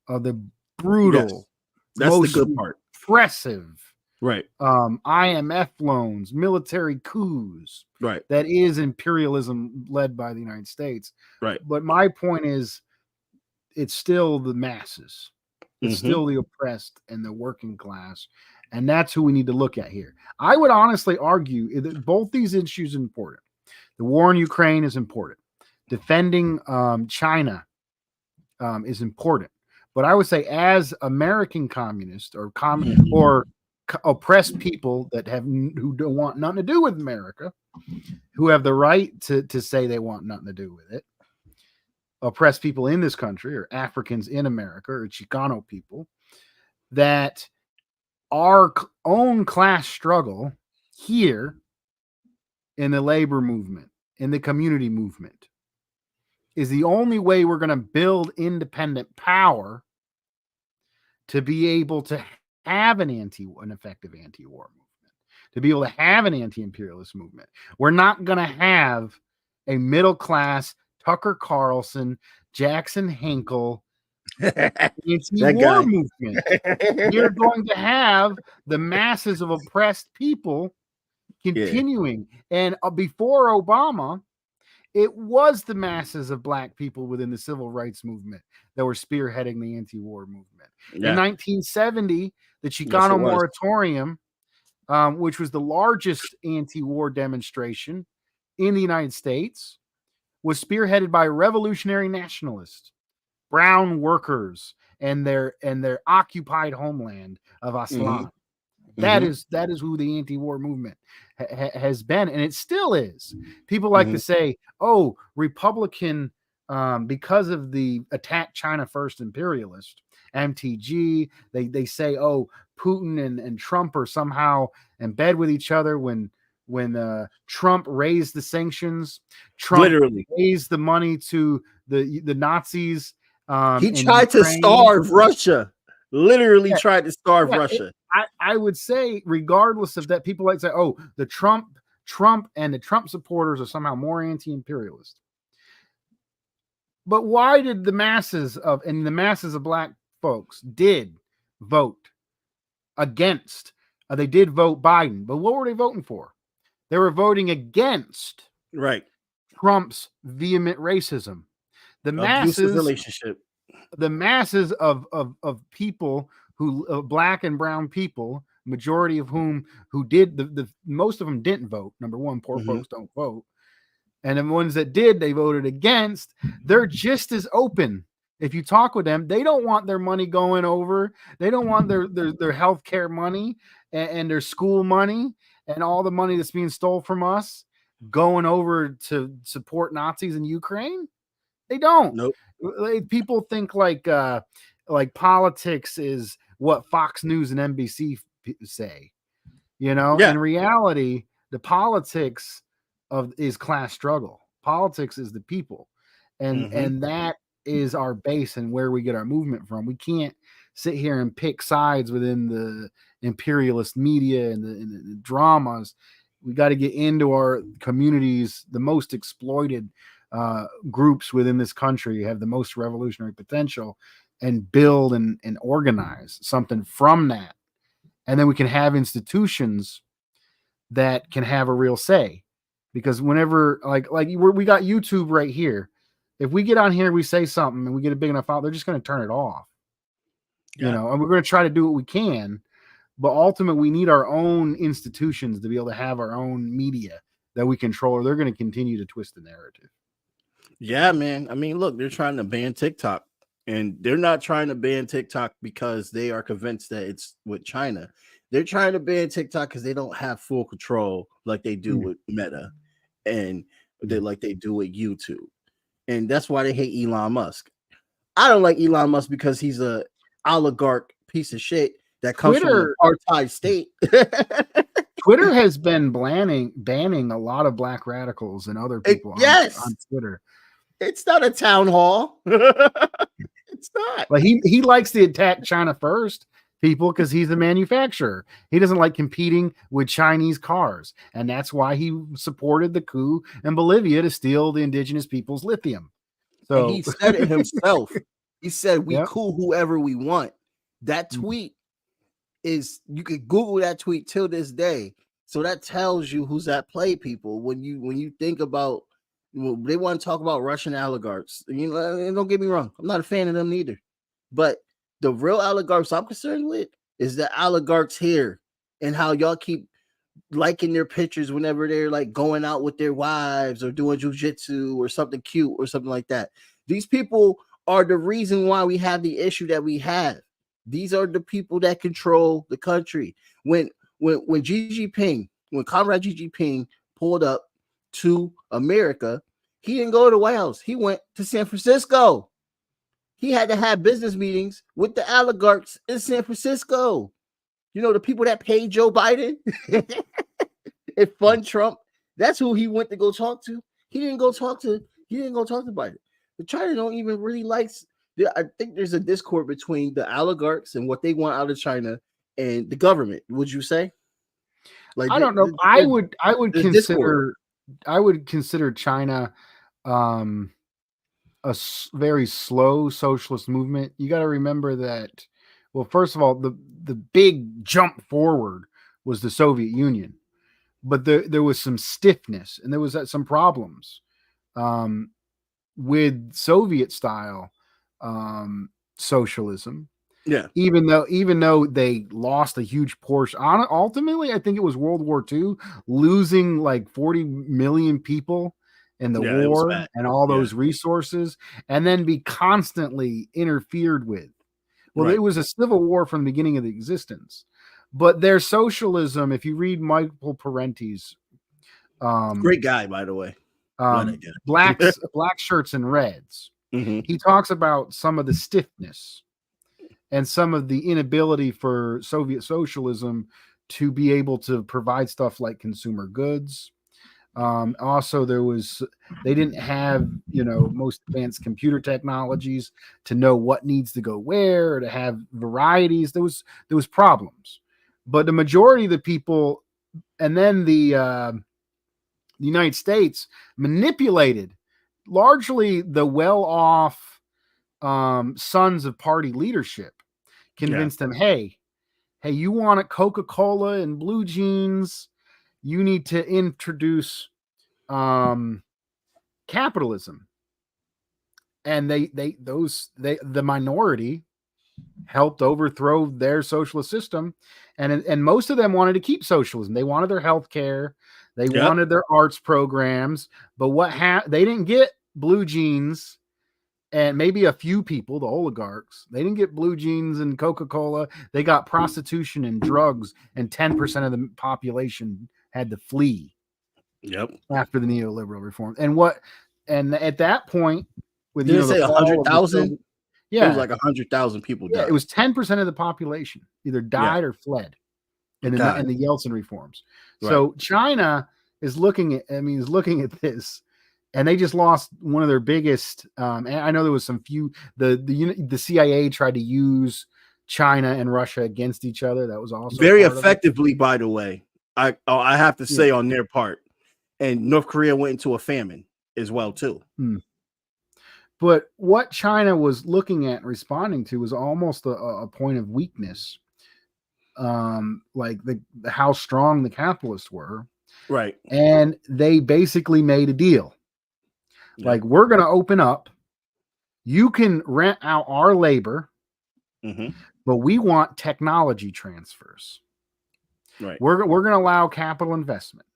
of the brutal, that's most the good part, oppressive, right? IMF loans, military coups, right? That is imperialism led by the United States, right? But my point is, it's still the masses. It's still the oppressed and the working class. And that's who we need to look at here. I would honestly argue that both these issues are important. The war in Ukraine is important. Defending China is important. But I would say, as American communists or oppressed people who don't want nothing to do with America, who have the right to say they want nothing to do with it, oppressed people in this country, or Africans in America, or Chicano people, that our own class struggle here in the labor movement, in the community movement, is the only way we're going to build independent power to be able to have an effective anti-war movement, to be able to have an anti-imperialist movement. We're not going to have a middle class Tucker Carlson, Jackson Hinkle anti-war movement. You're going to have the masses of oppressed people continuing. And before Obama, it was the masses of Black people within the civil rights movement that were spearheading the anti-war movement. In 1970, the Chicano Moratorium, which was the largest anti-war demonstration in the United States, was spearheaded by revolutionary nationalists, brown workers, and their occupied homeland of Aslan. That is who the anti-war movement has been, and it still is. People like to say, "Oh, Republican," because of the attack China first imperialist MTG. They say, "Oh, Putin and Trump are somehow in bed with each other." When Trump raised the sanctions, Trump literally raised the money to the Nazis. He tried to starve Russia. Literally tried to starve Russia. I would say, regardless of that, people like to say, "Oh, the Trump and the Trump supporters are somehow more anti-imperialist." But why did the masses of Black folks did vote against? They did vote Biden, but what were they voting for? They were voting against Trump's vehement racism. The masses relationship. The masses of people who Black and brown people, majority of whom most of them didn't vote. Number one, poor folks don't vote. And the ones that did, they voted against. They're just as open If you talk with them, they don't want their money going over. They don't want their health care money and their school money and all the money that's being stole from us going over to support Nazis in Ukraine. They don't. Nope. People think like politics is what Fox News and NBC say. Yeah. In reality, the politics is class struggle. Politics is the people, and that is our base and where we get our movement from. We can't sit here and pick sides within the imperialist media and the dramas. We got to get into our communities. The most exploited groups within this country have the most revolutionary potential, and build and organize something from that. And then we can have institutions that can have a real say. Because whenever we got YouTube right here, if we get on here, we say something and we get a big enough out, they're just going to turn it off. And we're going to try to do what we can, but ultimately we need our own institutions to be able to have our own media that we control, or they're going to continue to twist the narrative. Yeah, man. I mean, look, they're trying to ban TikTok, and they're not trying to ban TikTok because they are convinced that it's with China. They're trying to ban TikTok because they don't have full control like they do with Meta, and like they do with YouTube. And that's why they hate Elon Musk. I don't like Elon Musk because he's a oligarch piece of shit that comes from an apartheid state. Twitter has been banning a lot of black radicals and other people on Twitter. It's not a town hall. It's not. But he likes to attack China first, people, because he's the manufacturer. He doesn't like competing with Chinese cars. And that's why he supported the coup in Bolivia to steal the indigenous people's lithium. So and he said it himself. He said, we cool whoever we want. That tweet is, you could Google that tweet till this day. So that tells you who's at play, people. When you think about, they want to talk about Russian oligarchs. Don't get me wrong. I'm not a fan of them neither. But the real oligarchs I'm concerned with is the oligarchs here, and how y'all keep liking their pictures whenever they're like going out with their wives or doing jujitsu or something cute or something like that. These people are the reason why we have the issue that we have. These are the people that control the country. When Comrade Xi Jinping pulled up to America, he didn't go to the White House. He went to San Francisco. He had to have business meetings with the oligarchs in San Francisco. The people that paid Joe Biden and fund Trump. That's who he went to go talk to. He didn't go talk to Biden. But China don't even really like. I think there's a discord between the oligarchs and what they want out of China and the government. Would you say? Like, I don't know. I would consider China a very slow socialist movement. You got to remember that. Well, first of all, the big jump forward was the Soviet Union, but there was some stiffness and there was some problems with Soviet style socialism. Yeah. Even though they lost a huge portion, ultimately, I think it was World War II, losing like 40 million people in the war and all those resources, and then be constantly interfered with. Well, it was a civil war from the beginning of the existence. But their socialism, if you read Michael Parenti's, great guy, by the way, black shirts and reds, he talks about some of the stiffness and some of the inability for Soviet socialism to be able to provide stuff like consumer goods. Also, they didn't have, most advanced computer technologies to know what needs to go where, or to have varieties. There was problems, but the majority of the people, and then the United States manipulated largely the well-off sons of party leadership, convinced them, hey, you want a Coca-Cola and blue jeans, you need to introduce capitalism. And the minority helped overthrow their socialist system, and most of them wanted to keep socialism. They wanted their health care, they wanted their arts programs, but they didn't get blue jeans and maybe a few people, the oligarchs, they didn't get blue jeans and Coca-Cola. They got prostitution and drugs, and 10% of the population had to flee. Yep. After the neoliberal reform. And at that point, with Did it say 100,000? Yeah, it was like 100,000 people died. It was 10% of the population either died or fled in the Yeltsin reforms. Right. So China is looking at this, and they just lost one of their biggest. And I know there was some few. The CIA tried to use China and Russia against each other. That was also very effectively, by the way. I have to say on their part. And North Korea went into a famine as well, too. But what China was looking at and responding to was almost a point of weakness, like how strong the capitalists were. Right. And they basically made a deal. Yeah. Like, we're going to open up. You can rent out our labor, but we want technology transfers. Right. We're going to allow capital investment.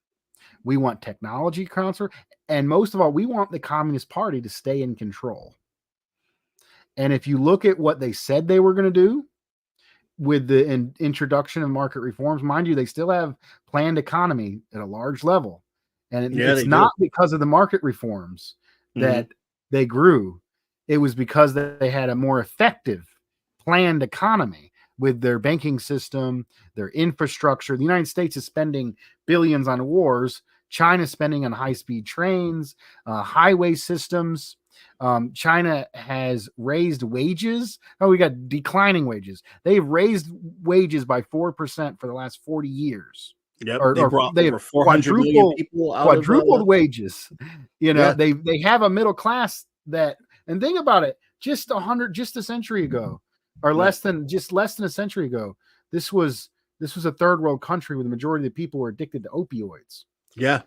We want technology transfer, and most of all, we want the Communist Party to stay in control. And if you look at what they said they were going to do with the introduction of market reforms, mind you, they still have planned economy at a large level. And it's not because of the market reforms that they grew. It was because they had a more effective planned economy with their banking system, their infrastructure. The United States is spending billions on wars. China's spending on high-speed trains, highway systems. China has raised wages. Oh, we got declining wages. They've raised wages by 4% for the last 40 years. Yep, they have 400 million people quadrupled wages. They have a middle class that, and think about it, just a century ago, or less than a century ago, this was a third world country where the majority of the people were addicted to opioids. Yeah.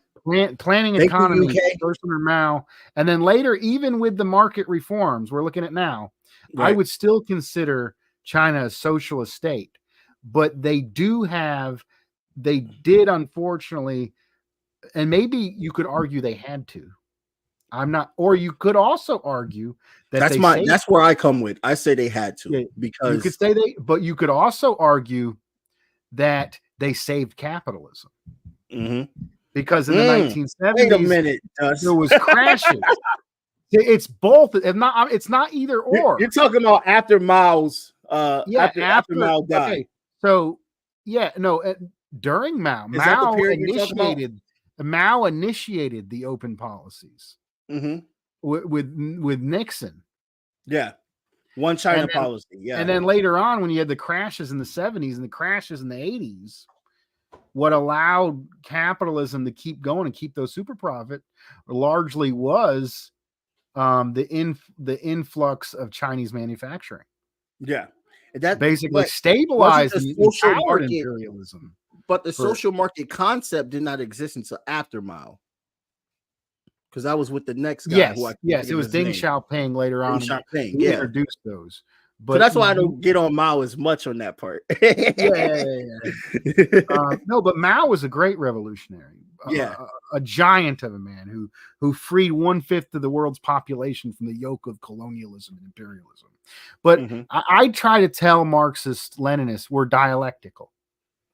Planning economy, first under Mao, and then later, even with the market reforms we're looking at now, I would still consider China a socialist state. But they did, unfortunately, and maybe you could argue they had to. Or you could also argue that that's where I come with. I say they had to, because you could say but you could also argue that they saved capitalism. Because in the 1970s, wait a minute, there was crashes. It's both. It's not either or. You're talking about after Mao's. After Mao died. Okay. So during Mao, Mao initiated the open policies with Nixon. Yeah, one China policy. Yeah, and then later on, when you had the crashes in the 70s and the crashes in the 80s. What allowed capitalism to keep going and keep those super profit largely was the influx of Chinese manufacturing. Yeah, that basically stabilized the social market imperialism. But the social market concept did not exist until after Mao, because that was with the next guy. Yes, it was Deng Xiaoping later on. Xiaoping, introduced those. But so that's why I don't get on Mao as much on that part. No, but Mao was a great revolutionary. A giant of a man who freed 1/5 of the world's population from the yoke of colonialism and imperialism. But I try to tell Marxist Leninists we're dialectical.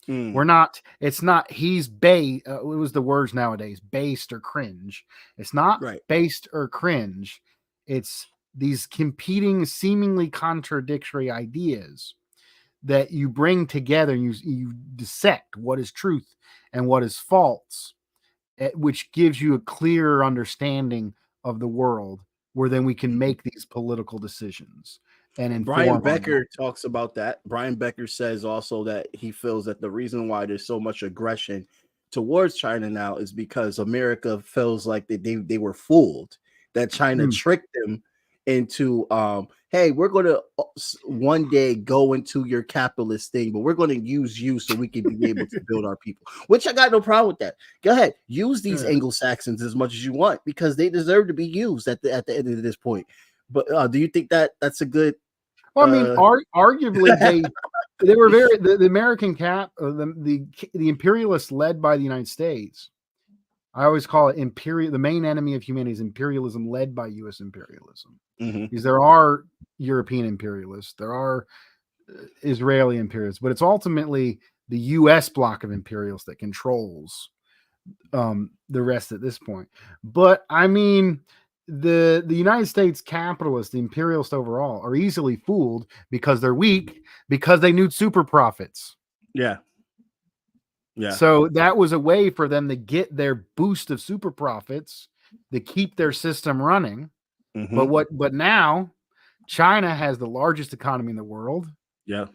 We're not. It's not. He's it was the words nowadays, based or cringe. It's not based or cringe. It's these competing, seemingly contradictory ideas that you bring together and you dissect what is truth and what is false, which gives you a clearer understanding of the world, where then we can make these political decisions. And Brian Becker talks about that. Brian Becker says also that he feels that the reason why there's so much aggression towards China now is because America feels like they were fooled, that China tricked them into hey, we're going to one day go into your capitalist thing, but we're going to use you so we can be able to build our people, which I got no problem with that. Go ahead, use these Anglo-Saxons as much as you want, because they deserve to be used at the end of this point. But do you think that that's a good? Well, I mean, arguably they were the American the imperialists led by the United States I always call it the main enemy of humanity is imperialism led by U.S. imperialism. Because there are European imperialists, there are Israeli imperialists, but it's ultimately the U.S. bloc of imperialists that controls the rest at this point. But I mean, the United States capitalists, the imperialists overall, are easily fooled because they're weak, because they need super profits. Yeah. Yeah. So that was a way for them to get their boost of super profits to keep their system running. But now China has the largest economy in the world. Yeah.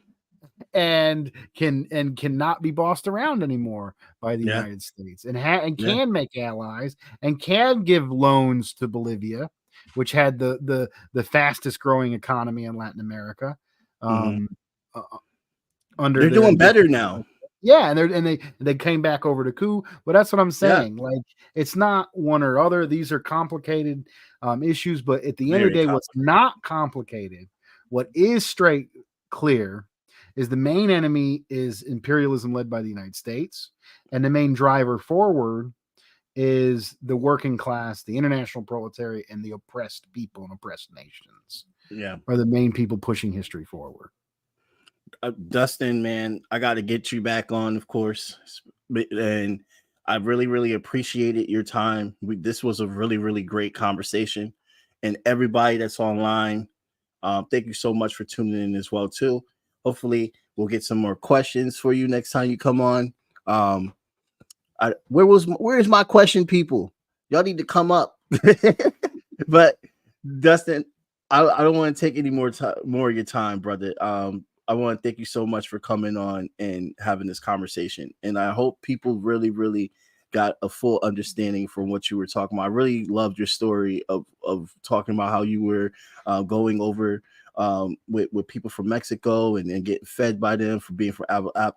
And cannot be bossed around anymore by the United States, and can make allies and can give loans to Bolivia, which had the fastest growing economy in Latin America. They're doing better now. Yeah, and they came back over to coup, but that's what I'm saying. Like, it's not one or other. These are complicated issues, but at the end of the day, what's not complicated, what is straight clear, is the main enemy is imperialism led by the United States, and the main driver forward is the working class, the international proletariat, and the oppressed people and oppressed nations. Yeah, are the main people pushing history forward. Dustin, man, I got to get you back on, of course, and I really, really appreciated your time. This was a really, really great conversation, and everybody that's online, thank you so much for tuning in as well too. Hopefully, we'll get some more questions for you next time you come on. Where's my question, people? Y'all need to come up. But Dustin, I don't want to take any more of your time, brother. I want to thank you so much for coming on and having this conversation. And I hope people really, really got a full understanding from what you were talking about. I really loved your story of talking about how you were going over with people from Mexico and getting fed by them for being from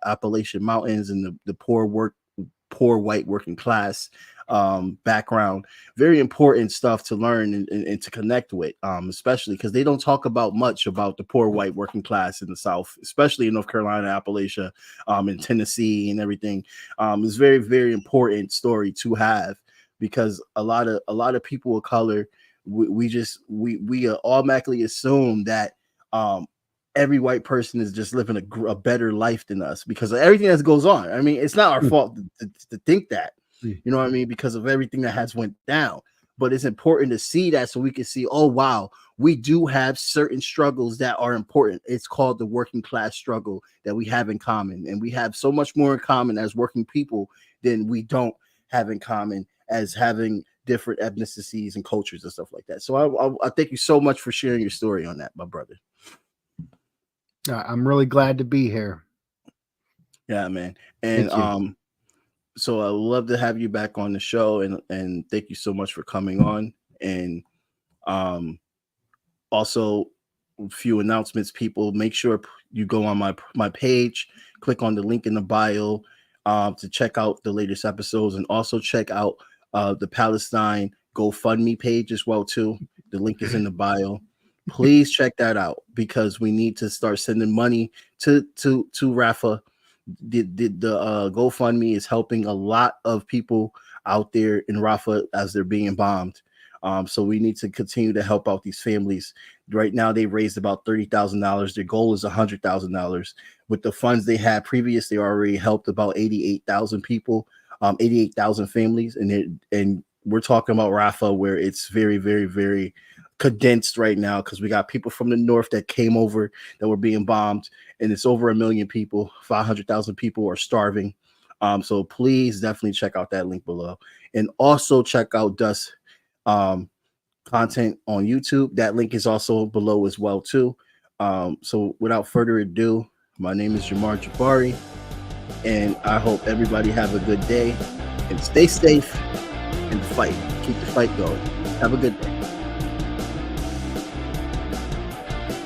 Appalachian Mountains and the poor white working class background. Very important stuff to learn and to connect with, especially because they don't talk about much about the poor white working class in the South, especially in North Carolina, Appalachia, in Tennessee and everything. It's very, very important story to have, because a lot of people of color, we automatically assume that every white person is just living a better life than us because of everything that goes on. I mean, it's not our fault to think that, you know what I mean, because of everything that has went down. But it's important to see that so we can see, oh, wow, we do have certain struggles that are important. It's called the working class struggle that we have in common. And we have so much more in common as working people than we don't have in common as having different ethnicities and cultures and stuff like that. So I thank you so much for sharing your story on that, my brother. I'm really glad to be here. Yeah, man. And so I would love to have you back on the show, and thank you so much for coming on. And also a few announcements, people. Make sure you go on my page, click on the link in the bio to check out the latest episodes, and also check out the Palestine GoFundMe page as well too. The link is in the bio. Please check that out, because we need to start sending money to Rafah. The GoFundMe is helping a lot of people out there in Rafah as they're being bombed. So we need to continue to help out these families. Right now, they've raised about $30,000. Their goal is $100,000. With the funds they had previous, they already helped about 88,000 people, 88,000 families. And we're talking about Rafah, where it's very, very, very condensed right now, because we got people from the north that came over that were being bombed, and it's over 1 million people. 500,000 people are starving. So please definitely check out that link below, and also check out Dust content on YouTube. That link is also below as well too. So without further ado, my name is Jabari, and I hope everybody have a good day and stay safe and fight. Keep the fight going. Have a good day.